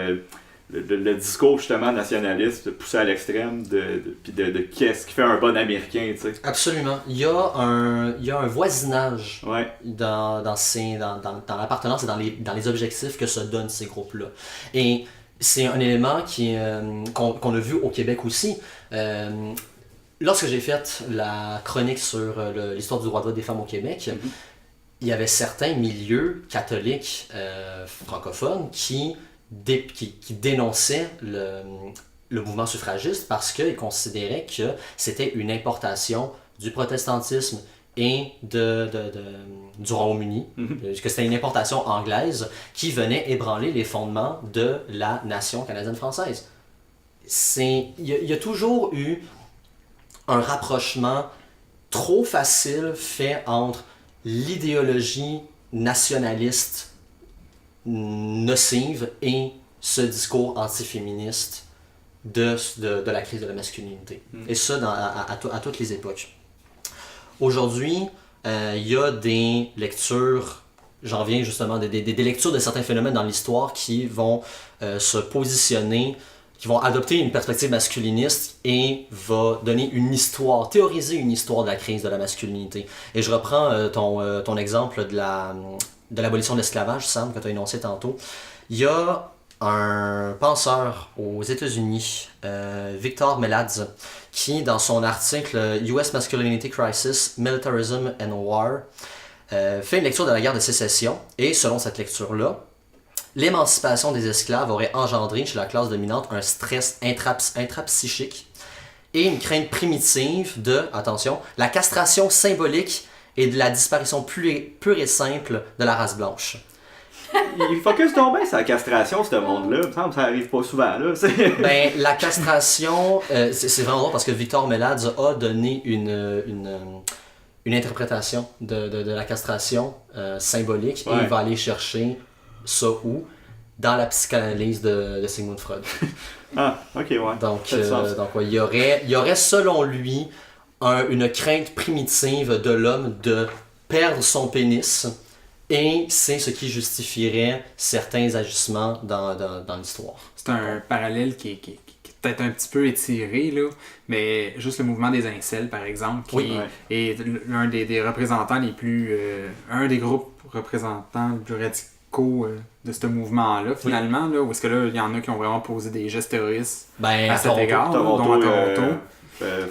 le discours justement nationaliste poussé à l'extrême de qu'est-ce qui fait un bon Américain, tu sais. Absolument. Il y a un voisinage Ouais. dans l'appartenance et dans les objectifs que se donnent ces groupes-là. Et C'est un élément qu'on a vu au Québec aussi. Lorsque j'ai fait la chronique sur l'histoire du droit de vote des femmes au Québec, il y avait certains milieux catholiques francophones qui dénonçaient le mouvement suffragiste parce qu'ils considéraient que c'était une importation du protestantisme et du Royaume-Uni, que c'était une importation anglaise qui venait ébranler les fondements de la nation canadienne-française. Il y a toujours eu un rapprochement trop facile fait entre l'idéologie nationaliste nocive et ce discours antiféministe de la crise de la masculinité. Et ça à toutes les époques. Aujourd'hui, il y a des lectures, j'en viens justement, des lectures de certains phénomènes dans l'histoire qui vont se positionner, qui vont adopter une perspective masculiniste et va donner théoriser une histoire de la crise de la masculinité. Et je reprends ton exemple de l'abolition de l'esclavage, Sam, que tu as énoncé tantôt. Il y a un penseur aux États-Unis, Victor Melads, qui, dans son article US Masculinity Crisis, Militarism and War, fait une lecture de la guerre de sécession. Et selon cette lecture-là, l'émancipation des esclaves aurait engendré chez la classe dominante un stress intrapsychique et une crainte primitive de, attention, la castration symbolique et de la disparition pure et simple de la race blanche. Il focus donc bien sur la castration, ce monde-là. Il me semble que ça arrive pas souvent, là. Ben, la castration, c'est vraiment drôle parce que Victor Melads a donné une interprétation de la castration symbolique et il va aller chercher ça où? Dans la psychanalyse de Sigmund Freud. Ah, ok, ouais. Donc ouais, il y aurait selon lui une crainte primitive de l'homme de perdre son pénis. Et c'est ce qui justifierait certains agissements dans l'histoire. C'est un parallèle qui est peut-être un petit peu étiré, là, mais juste le mouvement des incels, par exemple, qui est l'un des représentants les plus... un des groupes représentants les plus radicaux de ce mouvement-là, finalement, là, où est-ce que là, il y en a qui ont vraiment posé des gestes terroristes à cet égard, dont à Toronto.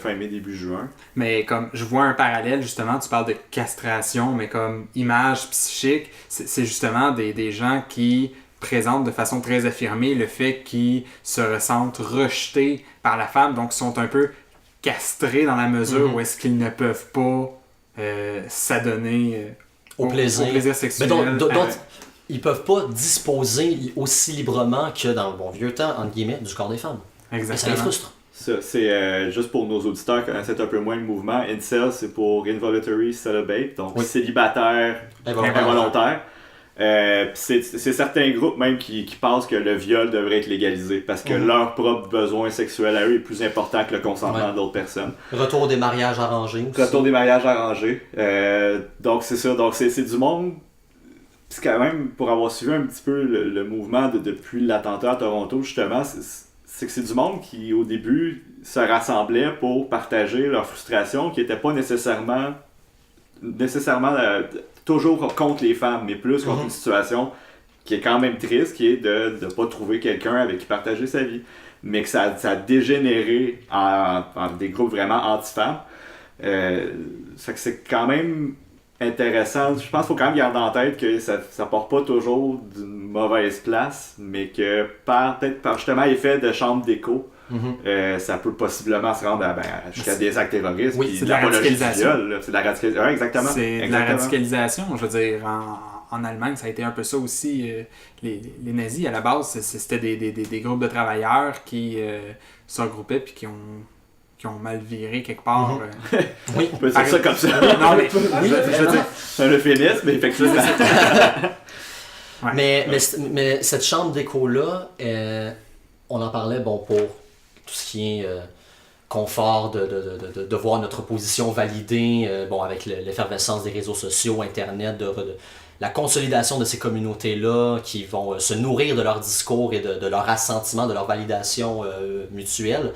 Fin mai, début juin. Mais comme je vois un parallèle, justement, tu parles de castration, mais comme image psychique, c'est justement des gens qui présentent de façon très affirmée le fait qu'ils se ressentent rejetés par la femme, donc sont un peu castrés dans la mesure où est-ce qu'ils ne peuvent pas s'adonner au plaisir sexuel. Donc, ils peuvent pas disposer aussi librement que dans le bon vieux temps, entre guillemets, du corps des femmes. Exactement. Et ça les frustre. Ça, c'est juste pour nos auditeurs qui connaissent un peu moins le mouvement. Incel, c'est pour Involuntary Celibate, donc célibataire involontaire. C'est certains groupes même qui pensent que le viol devrait être légalisé parce que leur propre besoin sexuel à eux est plus important que le consentement d'autres personnes. Retour des mariages arrangés. Retour des mariages arrangés. Donc c'est ça. Donc c'est du monde. C'est quand même, pour avoir suivi un petit peu le mouvement depuis l'attentat à Toronto, justement, c'est que c'est du monde qui, au début, se rassemblait pour partager leur frustration, qui n'était pas nécessairement toujours contre les femmes, mais plus contre une situation qui est quand même triste, qui est de ne pas trouver quelqu'un avec qui partager sa vie. Mais que ça a dégénéré en des groupes vraiment anti-femmes. Ça que c'est quand même intéressant. Je pense qu'il faut quand même garder en tête que ça part pas toujours d'une mauvaise place, mais que peut-être par justement effet de chambre d'écho, ça peut possiblement se rendre jusqu'à des actes terroristes. Oui, c'est de la radicalisation. C'est de la radicalisation. Ouais, exactement. C'est de la radicalisation. Je veux dire, en Allemagne, ça a été un peu ça aussi. Les nazis, à la base, c'était des groupes de travailleurs qui se regroupaient puis qui ont mal viré quelque part. Oui, on peut dire ça comme ça. Non, mais, je veux dire, c'est un euphémisme, mais effectivement. Mais cette chambre d'écho-là, on en parlait pour tout ce qui est confort de voir notre position validée, avec l'effervescence des réseaux sociaux, Internet, la consolidation de ces communautés-là qui vont se nourrir de leur discours et de leur assentiment, de leur validation mutuelle.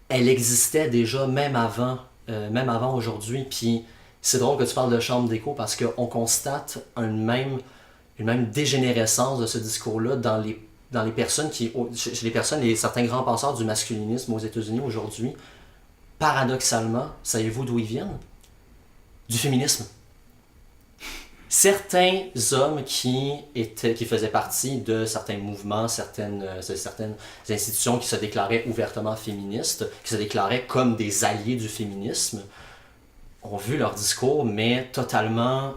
Elle existait déjà même avant aujourd'hui. Puis c'est drôle que tu parles de chambre d'écho parce qu'on constate une même dégénérescence de ce discours-là dans les dans les personnes chez les personnes, certains grands penseurs du masculinisme aux États-Unis aujourd'hui, paradoxalement, savez-vous d'où ils viennent? Du féminisme. Certains hommes qui faisaient partie de certains mouvements, certaines institutions qui se déclaraient ouvertement féministes, qui se déclaraient comme des alliés du féminisme, ont vu leur discours, mais totalement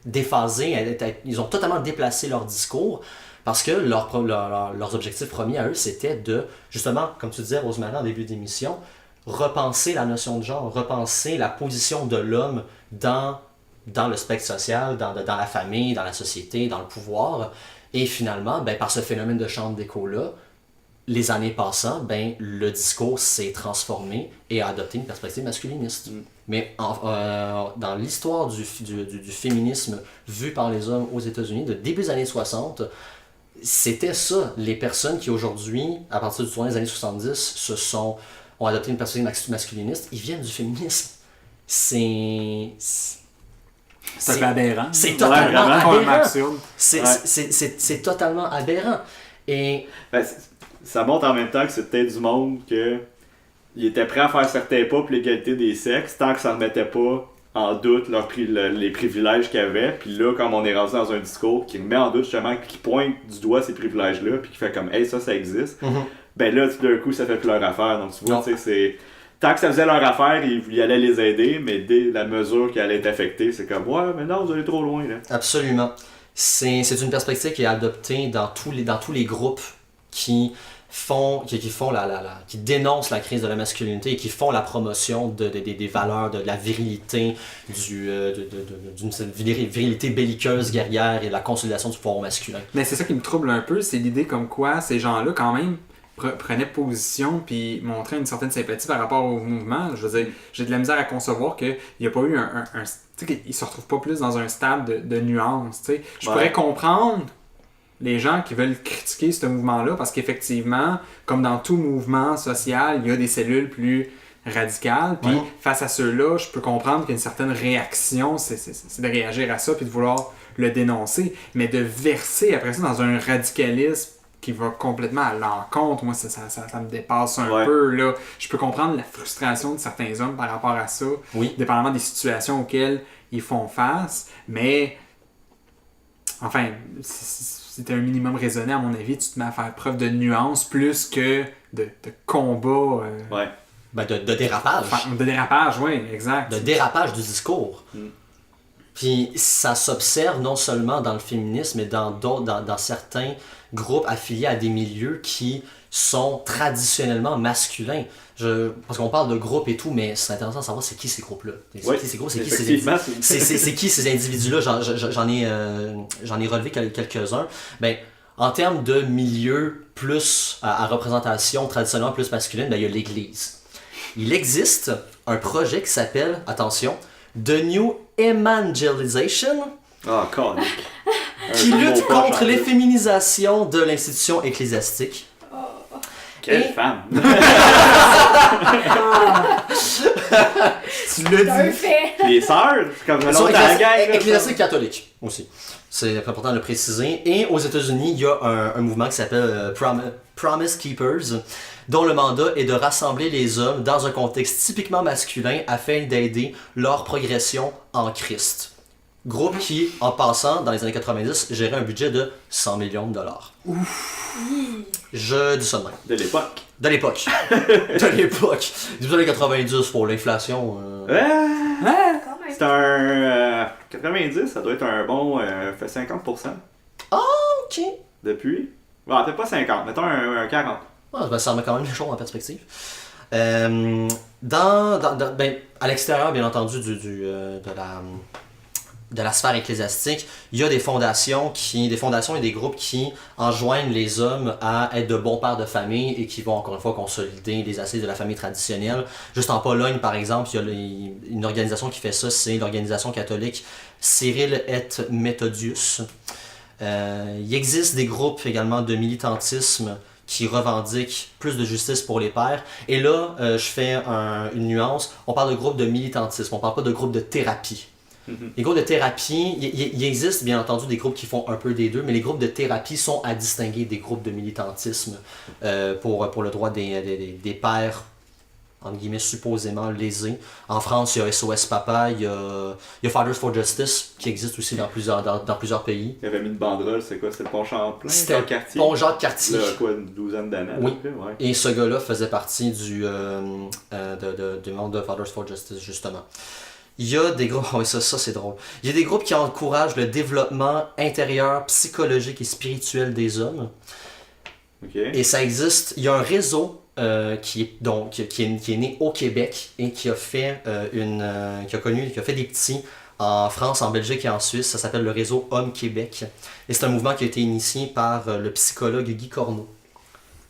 déphasé. Ils ont totalement déplacé leur discours parce que leurs objectifs premiers à eux, c'était de, justement, comme tu disais, Rosemary, en début d'émission, repenser la notion de genre, repenser la position de l'homme dans le spectre social, dans la famille, dans la société, dans le pouvoir. Et finalement, par ce phénomène de chambre d'écho-là, les années passant, le discours s'est transformé et a adopté une perspective masculiniste. Mais dans l'histoire du féminisme vu par les hommes aux États-Unis, de début des années 60, c'était ça. Les personnes qui aujourd'hui, à partir du tournant des années 70, ont adopté une perspective masculiniste, ils viennent du féminisme. C'est un peu aberrant. C'est totalement aberrant. Absurde. C'est totalement aberrant. Et ça montre en même temps que c'était du monde que il était prêt à faire certains pas pour l'égalité des sexes tant que ça ne remettait pas en doute les privilèges qu'ils avaient. Puis là, comme on est rendu dans un discours qui met en doute justement, qui pointe du doigt ces privilèges-là, puis qui fait comme « Hey, ça existe là, d'un coup, ça fait plus leur affaire. Donc tu vois, tu sais, c'est... Tant que ça faisait leur affaire, ils allaient les aider, mais dès la mesure qu'elle allait être affectée, c'est comme « Ouais, mais non, vous allez trop loin. » là. Absolument. C'est une perspective qui est adoptée dans tous les groupes qui dénoncent la crise de la masculinité et qui font la promotion des valeurs, de la virilité, d'une virilité belliqueuse, guerrière et de la consolidation du pouvoir masculin. Mais c'est ça qui me trouble un peu, c'est l'idée comme quoi ces gens-là, quand même, prenaient position puis montraient une certaine sympathie par rapport au mouvement. Je veux dire, j'ai de la misère à concevoir qu'il n'y a pas eu tu sais, qu'ils se retrouvent pas plus dans un stade de nuance. Tu sais. Je pourrais comprendre les gens qui veulent critiquer ce mouvement-là parce qu'effectivement, comme dans tout mouvement social, il y a des cellules plus radicales. Puis face à ceux-là, je peux comprendre qu'il y a une certaine réaction, c'est de réagir à ça puis de vouloir le dénoncer. Mais de verser après ça dans un radicalisme qui va complètement à l'encontre, moi ça me dépasse un peu. Là. Je peux comprendre la frustration de certains hommes par rapport à ça, dépendamment des situations auxquelles ils font face, mais enfin, si t'es un minimum raisonné, à mon avis, tu te mets à faire preuve de nuance plus que de combat. De dérapage. De dérapage, oui, exact. De dérapage du discours. Puis ça s'observe non seulement dans le féminisme, mais dans certains groupes affiliés à des milieux qui sont traditionnellement masculins. Parce qu'on parle de groupes et tout, mais c'est intéressant de savoir c'est qui ces groupes-là. C'est qui ces individus-là. J'en ai relevé quelques-uns. En termes de milieux plus à représentation traditionnellement plus masculine, il y a l'Église. Il existe un projet qui s'appelle, attention, The New Evangelization, qui lutte contre l'efféminisation de l'institution ecclésiastique. Quelle femme! Tu l'as dit! Les sœurs, comme le nom de la gang. Ecclésiastique catholique aussi. C'est important de le préciser. Et aux États-Unis, il y a un mouvement qui s'appelle Promise Keepers, dont le mandat est de rassembler les hommes dans un contexte typiquement masculin afin d'aider leur progression en Christ. Groupe qui, en passant, dans les années 90, gérait un budget de 100 millions de dollars. Ouf! Je dis ça de même. De l'époque. De l'époque. Des années 90 pour l'inflation. C'est un... 90, ça doit être un bon... fait 50%. Ah, ok. Depuis. Bon, peut-être pas 50, mettons un 40. Ça met quand même les choses en perspective. À l'extérieur, bien entendu, de la sphère ecclésiastique, il y a des fondations et des groupes qui enjoignent les hommes à être de bons pères de famille et qui vont encore une fois consolider les assises de la famille traditionnelle. Juste en Pologne, par exemple, il y a une organisation qui fait ça, c'est l'organisation catholique Cyril et Methodius. Il existe des groupes également de militantisme qui revendiquent plus de justice pour les pères. Et là, je fais une nuance. On parle de groupe de militantisme, on parle pas de groupe de thérapie. Les groupes de thérapie, il existe bien entendu des groupes qui font un peu des deux, mais les groupes de thérapie sont à distinguer des groupes de militantisme pour le droit des pères, entre guillemets, supposément lésés. En France, il y a SOS Papa, il y a Fathers for Justice, qui existe aussi dans plusieurs pays. Il avait mis une banderole, c'est quoi? C'était le Pont Champlain? C'était le quartier? Pont Jacques-Cartier. Là, quoi, une douzaine d'années? Oui. À peu près, ouais. Et ce gars-là faisait partie du monde de Fathers for Justice, justement. Il y a des groupes, oui, ça c'est drôle. Il y a des groupes qui encouragent le développement intérieur, psychologique et spirituel des hommes. Ok. Et ça existe. Il y a un réseau qui est né au Québec et qui a fait qui a fait des petits en France, en Belgique et en Suisse. Ça s'appelle le réseau Homme Québec. Et c'est un mouvement qui a été initié par le psychologue Guy Corneau.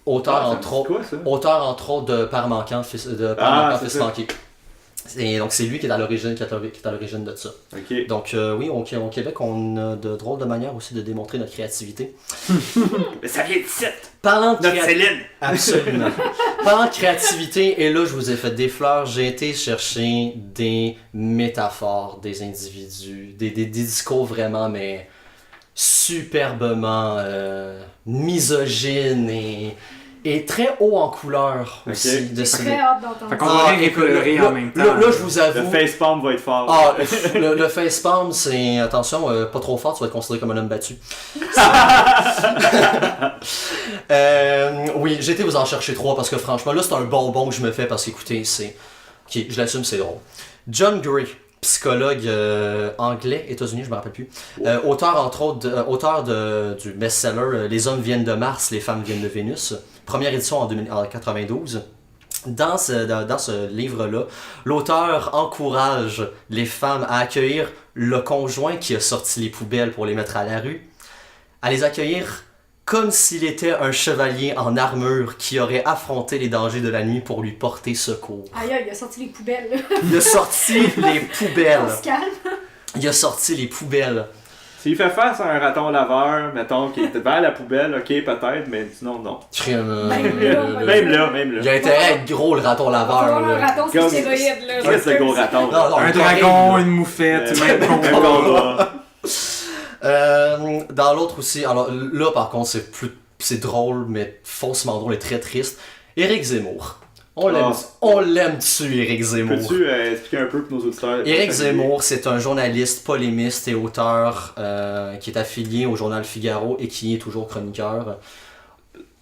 Auteur, entre autres, de Père manquant, fils manqué. Et donc c'est lui qui est à l'origine de ça. Ok. Donc oui, au Québec, on a de drôles de manières aussi de démontrer notre créativité. Mais ça vient d'ici! Parlant de Notre Céline! Absolument. Parlant de créativité, et là je vous ai fait des fleurs, j'ai été chercher des métaphores des individus, des discours vraiment, mais superbement misogynes et très haut en couleur aussi. J'ai très hâte d'entendre Fait qu'on ça. va rien écolorer en même temps. Là, je vous avoue. Le facepalm va être fort. Ah, le facepalm, c'est. Attention, pas trop fort, tu vas être considéré comme un homme battu. Oui, j'ai été vous en chercher 3 parce que franchement, là, c'est un bonbon que je me fais parce qu'écoutez, c'est. Ok, je l'assume, c'est drôle. John Gray, psychologue anglais, États-Unis, je me rappelle plus. Auteur, entre autres, du best-seller Les hommes viennent de Mars, les femmes viennent de Vénus. Première édition en 1992. Dans ce livre-là, l'auteur encourage les femmes à accueillir le conjoint qui a sorti les poubelles pour les mettre à la rue, à les accueillir comme s'il était un chevalier en armure qui aurait affronté les dangers de la nuit pour lui porter secours. Aïe, aïe, il a sorti les poubelles. Là. Il a sorti les poubelles. On se calme. Il a sorti les poubelles. S'il fait face à un raton laveur, mettons, qui est vers la poubelle, ok, peut-être, mais sinon, non. Même là. Il a intérêt à être gros, le raton laveur. Un raton, c'est stéroïde, là. Qu'est-ce que le gros raton? Non, Un dragon, une moufette, même combat. Dans l'autre aussi, alors là par contre c'est drôle mais faussement drôle et très triste. Éric Zemmour. On l'aime dessus, Éric Zemmour. Peux-tu expliquer un peu pour nos auditeurs? Éric Zemmour, c'est un journaliste, polémiste et auteur qui est affilié au journal Figaro et qui est toujours chroniqueur.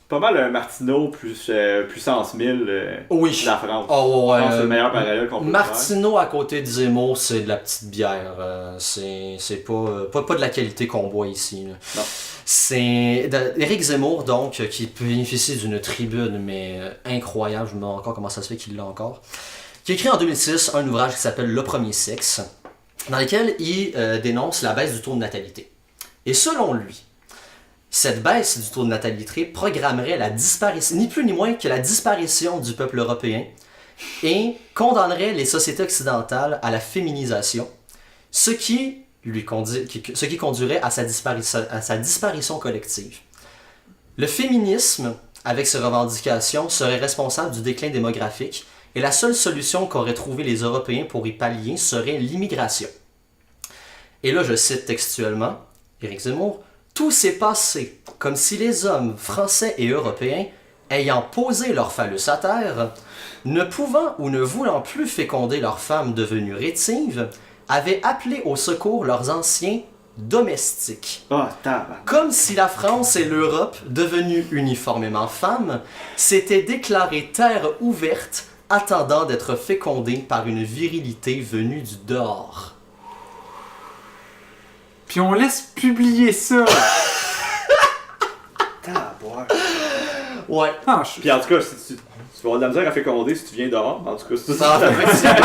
Pas mal un Martineau puissance 1000 oui. de la France. Oh, ouais, c'est le meilleur parallèle qu'on peut Martineau à côté de Zemmour, c'est de la petite bière. C'est pas de la qualité qu'on boit ici. Là. Non. C'est Éric Zemmour, donc, qui bénéficie d'une tribune, mais incroyable, je me demande encore comment ça se fait qu'il l'a encore, qui a écrit en 2006 un ouvrage qui s'appelle Le Premier Sexe, dans lequel il dénonce la baisse du taux de natalité. Et selon lui, cette baisse du taux de natalité programmerait la disparition, ni plus ni moins que la disparition du peuple européen et condamnerait les sociétés occidentales à la féminisation, ce qui conduirait à sa disparition collective. Le féminisme, avec ses revendications, serait responsable du déclin démographique et la seule solution qu'auraient trouvé les Européens pour y pallier serait l'immigration. Et là, je cite textuellement Éric Zemmour, « Tout s'est passé comme si les hommes français et européens, ayant posé leur phallus à terre, ne pouvant ou ne voulant plus féconder leurs femmes devenues rétives, avaient appelé au secours leurs anciens domestiques. Oh, tabarnak. Comme si la France et l'Europe, devenues uniformément femmes, s'étaient déclarées terre ouverte, attendant d'être fécondées par une virilité venue du dehors. » Puis on laisse publier ça. Ouais. Ah, Puis en tout cas, si tu vas avoir de la misère à féconder si tu viens dehors. En tout cas, c'est Ça ça.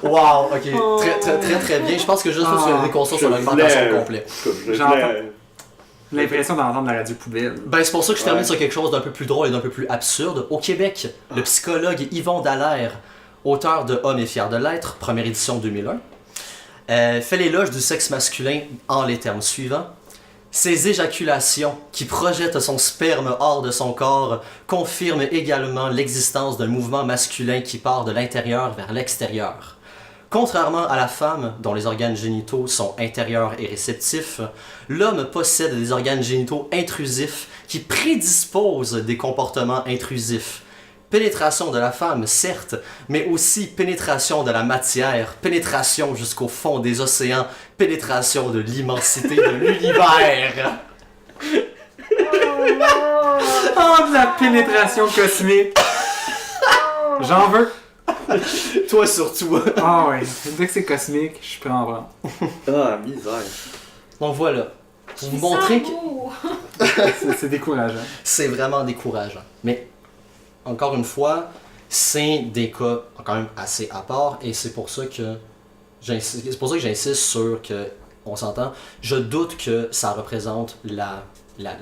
Wow, ok. Très bien. Je pense que juste faut des constats sur l'alimentation au complet. l'impression d'entendre la radio poubelle. Ben, c'est pour ça que je termine sur quelque chose d'un peu plus drôle et d'un peu plus absurde. Au Québec, le psychologue Yvon Dallaire, auteur de Homme et fier de l'être, première édition 2001, fait l'éloge du sexe masculin en les termes suivants. Ces éjaculations qui projettent son sperme hors de son corps confirment également l'existence d'un mouvement masculin qui part de l'intérieur vers l'extérieur. Contrairement à la femme, dont les organes génitaux sont intérieurs et réceptifs, l'homme possède des organes génitaux intrusifs qui prédisposent des comportements intrusifs. Pénétration de la femme, certes, mais aussi pénétration de la matière, pénétration jusqu'au fond des océans, pénétration de l'immensité de l'univers. Oh, de la pénétration cosmique! J'en veux! Toi surtout. Ah ouais, dès que c'est cosmique, je suis prêt à en prendre. Ah, misère. Donc voilà, pour vous montrer que C'est décourageant. c'est vraiment décourageant. Mais encore une fois, c'est des cas quand même assez à part et c'est pour ça que j'insiste sur que, on s'entend, je doute que ça représente la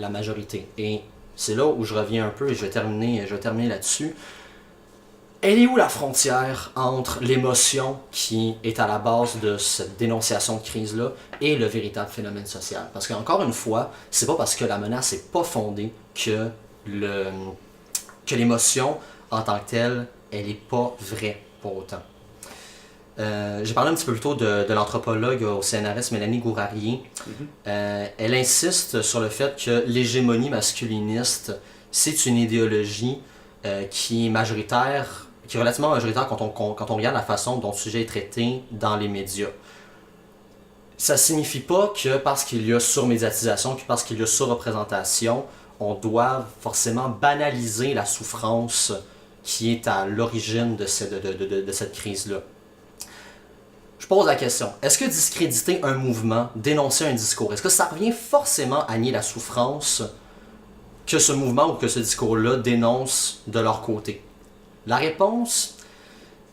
majorité. Et c'est là où je reviens un peu et je vais terminer là-dessus. Elle est où la frontière entre l'émotion qui est à la base de cette dénonciation de crise-là et le véritable phénomène social? Parce qu'encore une fois, c'est pas parce que la menace n'est pas fondée que l'émotion en tant que telle, elle n'est pas vraie pour autant. J'ai parlé un petit peu plus tôt de l'anthropologue au CNRS, Mélanie Gourarier. Elle insiste sur le fait que l'hégémonie masculiniste, c'est une idéologie qui est majoritaire, qui est relativement majoritaire quand on regarde la façon dont le sujet est traité dans les médias. Ça signifie pas que parce qu'il y a surmédiatisation, que parce qu'il y a surreprésentation, on doit forcément banaliser la souffrance qui est à l'origine de cette crise-là. Je pose la question, est-ce que discréditer un mouvement, dénoncer un discours, est-ce que ça revient forcément à nier la souffrance que ce mouvement ou que ce discours-là dénonce de leur côté? La réponse,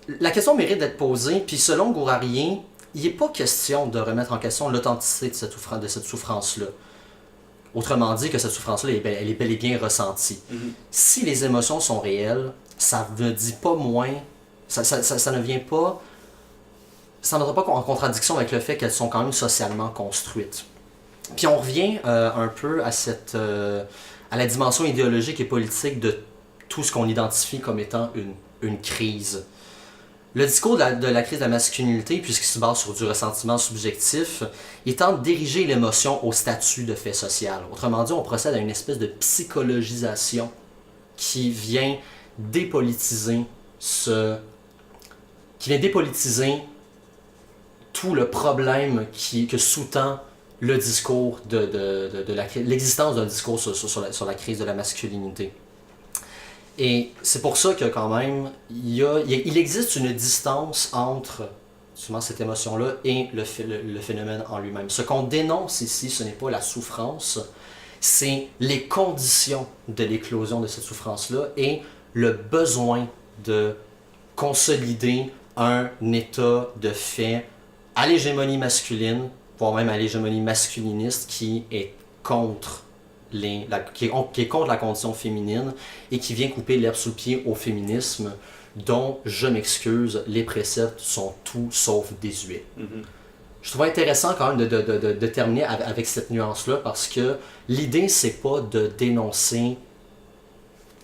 la question mérite d'être posée, puis selon Gourarier, il n'est pas question de remettre en question l'authenticité de cette souffrance-là. Autrement dit, que cette souffrance-là, elle est bel et bien ressentie. Si les émotions sont réelles, ça ne dit pas moins, ça ne vient pas, ça n'entre pas en contradiction avec le fait qu'elles sont quand même socialement construites. Puis on revient un peu à la dimension idéologique et politique de tout ce qu'on identifie comme étant une crise. Le discours de la crise de la masculinité, puisqu'il se base sur du ressentiment subjectif, il tente d'ériger l'émotion au statut de fait social. Autrement dit, on procède à une espèce de psychologisation qui vient dépolitiser tout le problème que sous-tend le discours l'existence d'un discours sur la crise de la masculinité. Et c'est pour ça que quand même, il existe une distance entre souvent cette émotion-là et le phénomène en lui-même. Ce qu'on dénonce ici, ce n'est pas la souffrance, c'est les conditions de l'éclosion de cette souffrance-là et le besoin de consolider un état de fait à l'hégémonie masculine, voire même à l'hégémonie masculiniste qui est contre qui est contre la condition féminine et qui vient couper l'herbe sous le pied au féminisme dont, je m'excuse, les préceptes sont tout sauf désuets. Je trouve intéressant quand même de terminer avec cette nuance-là parce que l'idée, c'est pas de dénoncer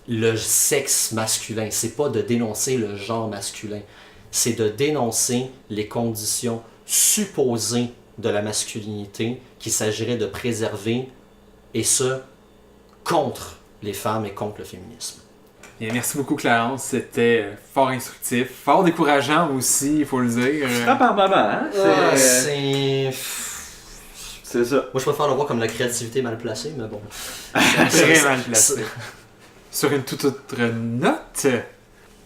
le sexe masculin, c'est pas de dénoncer le genre masculin, c'est de dénoncer les conditions supposées de la masculinité qu'il s'agirait de préserver, et ce, contre les femmes et contre le féminisme. Bien, merci beaucoup Clarence, c'était fort instructif, fort décourageant aussi, il faut le dire. Frappe en maman, hein? C'est ça. Moi je préfère le voir comme la créativité mal placée, mais bon. Très mal placé. Sur une toute autre note,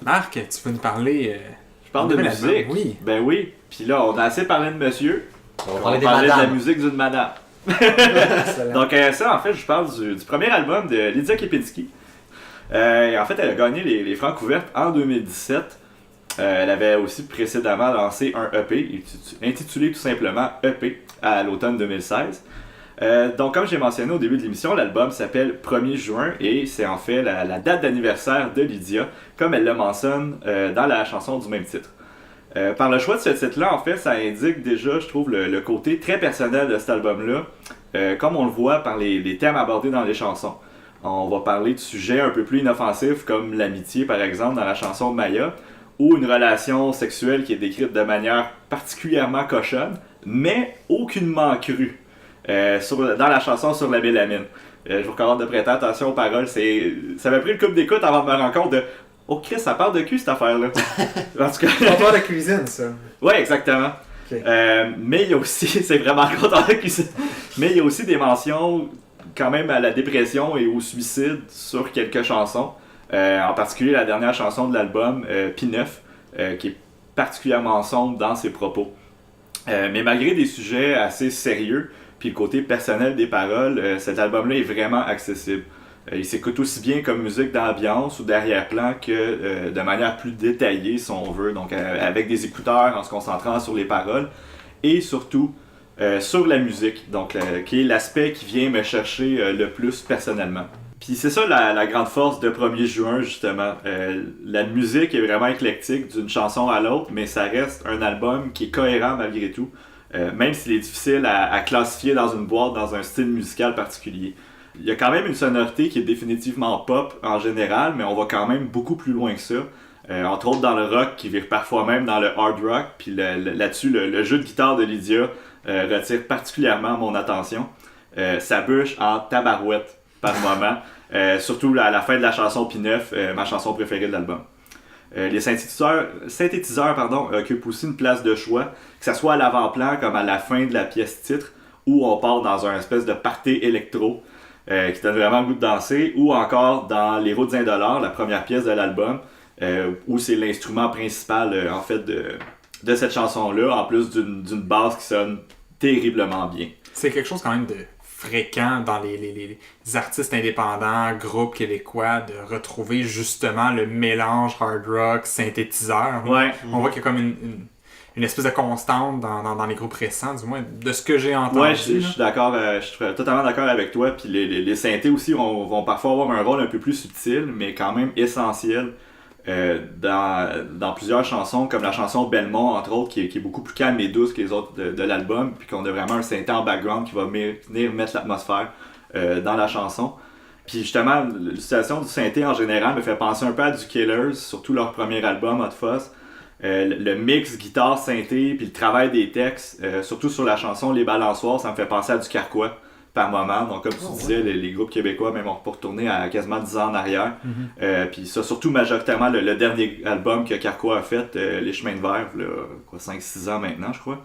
Marc, tu peux nous parler... Je parle de musique. Oui. Ben oui. Puis là, on a assez parlé de monsieur. On va parler de la musique d'une madame. Donc ça, en fait, je parle du premier album de Lydia Kepinski. En fait, elle a gagné les Francs ouvertes en 2017. Elle avait aussi précédemment lancé un EP intitulé tout simplement EP à l'automne 2016. Donc comme j'ai mentionné au début de l'émission, l'album s'appelle 1er juin et c'est en fait la date d'anniversaire de Lydia, comme elle le mentionne dans la chanson du même titre. Par le choix de ce titre-là, en fait, ça indique déjà, je trouve, le côté très personnel de cet album-là, comme on le voit par les thèmes abordés dans les chansons. On va parler de sujets un peu plus inoffensifs, comme l'amitié, par exemple, dans la chanson Maya, ou une relation sexuelle qui est décrite de manière particulièrement cochonne, mais aucunement crue dans la chanson sur la mélamine. Je vous recommande de prêter attention aux paroles. Ça m'a pris le couple d'écoute avant de me rendre compte de « Oh Chris, ça parle de cul cette affaire-là! » En tout cas... On parle de cuisine, ça. Ouais, exactement. Okay. Mais il y a aussi, c'est vraiment le contraire de cuisine, mais il y a aussi des mentions quand même à la dépression et au suicide sur quelques chansons. En particulier la dernière chanson de l'album, P9, qui est particulièrement sombre dans ses propos. Mais malgré des sujets assez sérieux, puis le côté personnel des paroles, cet album-là est vraiment accessible. Il s'écoute aussi bien comme musique d'ambiance ou d'arrière-plan que de manière plus détaillée, si on veut, donc avec des écouteurs en se concentrant sur les paroles, et surtout sur la musique, donc qui est l'aspect qui vient me chercher le plus personnellement. Puis c'est ça la grande force de 1er juin, justement. La musique est vraiment éclectique d'une chanson à l'autre, mais ça reste un album qui est cohérent malgré tout, même s'il est difficile à classifier dans une boîte, dans un style musical particulier. Il y a quand même une sonorité qui est définitivement pop en général, mais on va quand même beaucoup plus loin que ça. Entre autres dans le rock, qui vire parfois même dans le hard rock, puis là-dessus, le jeu de guitare de Lydia retire particulièrement mon attention. Ça bûche en tabarouette par moment. Surtout à la fin de la chanson P9, ma chanson préférée de l'album. Les synthétiseurs occupent aussi une place de choix, que ce soit à l'avant-plan comme à la fin de la pièce titre, où on part dans un espèce de party électro qui donne vraiment le goût de danser, ou encore dans Les Routes indolores, la première pièce de l'album, où c'est l'instrument principal en fait de cette chanson-là, en plus d'une basse qui sonne terriblement bien. C'est quelque chose quand même de fréquent dans les artistes indépendants, groupes québécois, de retrouver justement le mélange hard rock, synthétiseur. Ouais. On voit qu'il y a comme une espèce de constante dans les groupes récents, du moins de ce que j'ai entendu. Ouais, je suis d'accord, je suis totalement d'accord avec toi. Puis les synthés aussi vont parfois avoir un rôle un peu plus subtil, mais quand même essentiel dans plusieurs chansons, comme la chanson Belmont, entre autres, qui est beaucoup plus calme et douce que les autres de l'album, puis qu'on a vraiment un synthé en background qui va venir mettre l'atmosphère dans la chanson. Puis justement, l'utilisation du synthé en général me fait penser un peu à du Killers, surtout leur premier album, Hot Fuzz. Le mix guitare-synthé, puis le travail des textes, surtout sur la chanson Les Balançoires, ça me fait penser à du Carquois par moment. Donc comme tu disais, les groupes québécois, même on peut retourner à quasiment 10 ans en arrière. Puis ça, surtout majoritairement le dernier album que Carquois a fait, Les Chemins de Verre, 5-6 ans maintenant, je crois.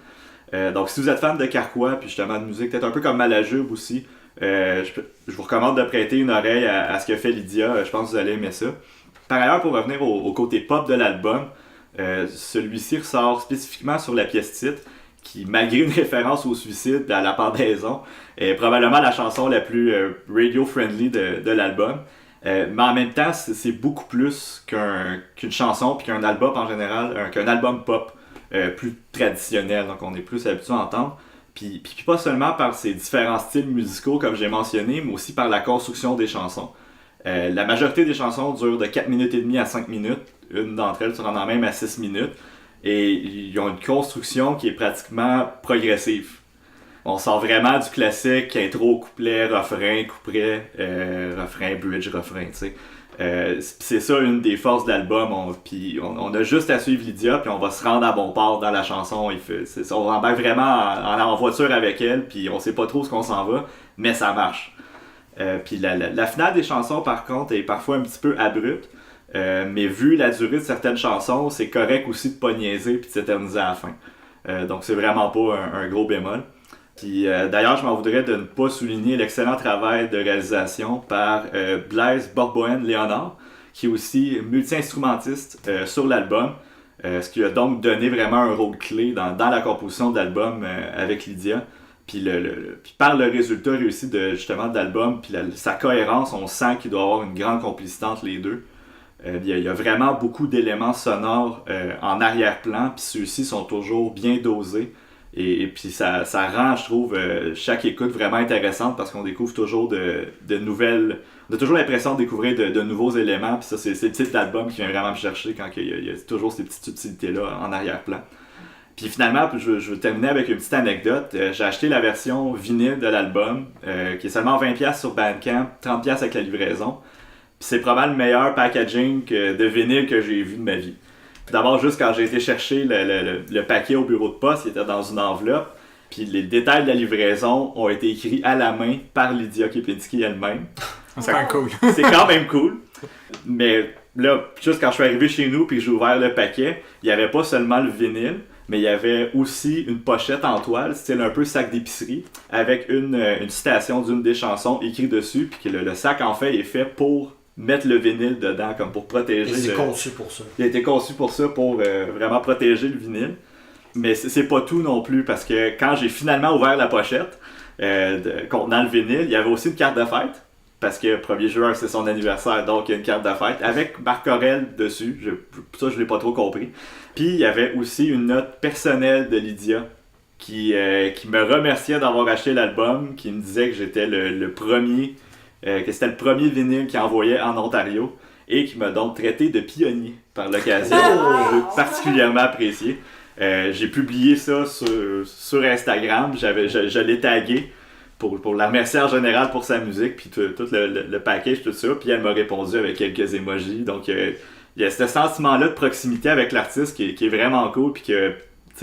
Donc si vous êtes fan de Carquois, puis justement de musique, peut-être un peu comme Malajube aussi, je vous recommande de prêter une oreille à ce que fait Lydia. Je pense que vous allez aimer ça. Par ailleurs, pour revenir au côté pop de l'album, celui-ci ressort spécifiquement sur la pièce titre, qui, malgré une référence au suicide, à la pendaison, est probablement la chanson la plus radio-friendly de l'album. Mais en même temps, c'est beaucoup plus qu'une chanson, puis qu'un album en général, qu'un album pop plus traditionnel, donc on est plus habitué à entendre. Puis pas seulement par ses différents styles musicaux, comme j'ai mentionné, mais aussi par la construction des chansons. La majorité des chansons durent de 4 minutes et demie à 5 minutes, une d'entre elles se rendant même à 6 minutes. Et ils ont une construction qui est pratiquement progressive. On sort vraiment du classique, intro, couplet, refrain, couplet, refrain, bridge, refrain, tu sais. C'est ça une des forces de l'album. On a juste à suivre Lydia, puis on va se rendre à bon port dans la chanson. On embarque vraiment en voiture avec elle, puis on sait pas trop ce qu'on s'en va, mais ça marche. Puis la finale des chansons, par contre, est parfois un petit peu abrupte. Mais vu la durée de certaines chansons, c'est correct aussi de pas niaiser puis de s'éterniser à la fin. Donc c'est vraiment pas un gros bémol. Puis d'ailleurs, je m'en voudrais de ne pas souligner l'excellent travail de réalisation par Blaise Borboen-Léonard, qui est aussi multi-instrumentiste sur l'album, ce qui a donc donné vraiment un rôle clé dans la composition de l'album avec Lydia. Puis par le résultat réussi justement de l'album, puis sa cohérence, on sent qu'il doit y avoir une grande complicité entre les deux. Il y a vraiment beaucoup d'éléments sonores en arrière-plan, puis ceux-ci sont toujours bien dosés. Et puis ça rend, je trouve, chaque écoute vraiment intéressante parce qu'on découvre toujours de nouvelles... On a toujours l'impression de découvrir de nouveaux éléments, puis ça, c'est le type d'album qui vient vraiment me chercher quand il y a toujours ces petites subtilités-là en arrière-plan. Puis finalement, je vais terminer avec une petite anecdote. J'ai acheté la version vinyle de l'album, qui est seulement 20$ sur Bandcamp, 30$ avec la livraison. Puis c'est probablement le meilleur packaging de vinyle que j'ai vu de ma vie. D'abord, juste quand j'ai été chercher le paquet au bureau de poste, il était dans une enveloppe. Puis les détails de la livraison ont été écrits à la main par Lydia Kepinski elle-même. C'est quand même cool. C'est quand même cool. Mais là, juste quand je suis arrivé chez nous puis que j'ai ouvert le paquet, il n'y avait pas seulement le vinyle, mais il y avait aussi une pochette en toile, style un peu sac d'épicerie, avec une citation d'une des chansons écrite dessus, puis que le sac en fait est fait pour mettre le vinyle dedans, comme pour protéger. Il est conçu pour ça. Il a été conçu pour ça, pour vraiment protéger le vinyle. Mais c'est pas tout non plus, parce que quand j'ai finalement ouvert la pochette contenant le vinyle, il y avait aussi une carte de fête. Parce que 1er juin, c'est son anniversaire, donc il y a une carte de fête avec Marc Aurèle dessus. Ça, je l'ai pas trop compris. Puis il y avait aussi une note personnelle de Lydia qui me remerciait d'avoir acheté l'album, qui me disait que j'étais le premier, que c'était le premier vinyle qu'il envoyait en Ontario et qui m'a donc traité de pionnier par l'occasion. Je l'ai particulièrement apprécié. J'ai publié ça sur Instagram, je l'ai tagué. Pour la remercier en général pour sa musique, puis tout le package, tout ça. Puis elle m'a répondu avec quelques emojis. Donc, il y a ce sentiment-là de proximité avec l'artiste qui est vraiment cool, puis que,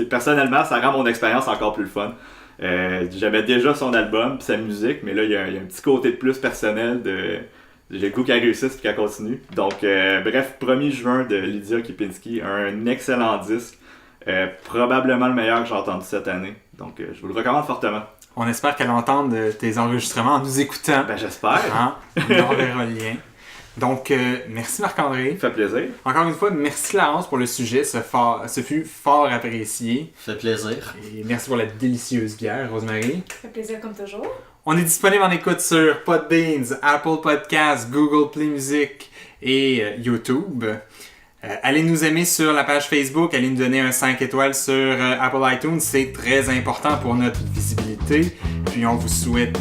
personnellement, ça rend mon expérience encore plus fun. J'aimais déjà son album, puis sa musique, mais là, il y a un petit côté de plus personnel j'ai le goût qu'elle réussisse et qu'elle continue. Donc, bref, 1er juin de Lydia Kepinski, un excellent disque. Probablement le meilleur que j'ai entendu cette année. Donc, je vous le recommande fortement. On espère qu'elle entende tes enregistrements en nous écoutant. Ben, j'espère. Hein? On enverra le lien. Donc, merci Marc-André. Ça fait plaisir. Encore une fois, merci Laurence pour le sujet. Ce fut fort apprécié. Ça fait plaisir. Et merci pour la délicieuse bière, Rosemary. Ça fait plaisir comme toujours. On est disponible en écoute sur Podbeans, Apple Podcasts, Google Play Music et YouTube. Allez nous aimer sur la page Facebook, allez nous donner un 5 étoiles sur Apple iTunes, c'est très important pour notre visibilité. Puis on vous souhaite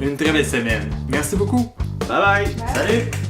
une très belle semaine. Merci beaucoup. Bye bye. Salut!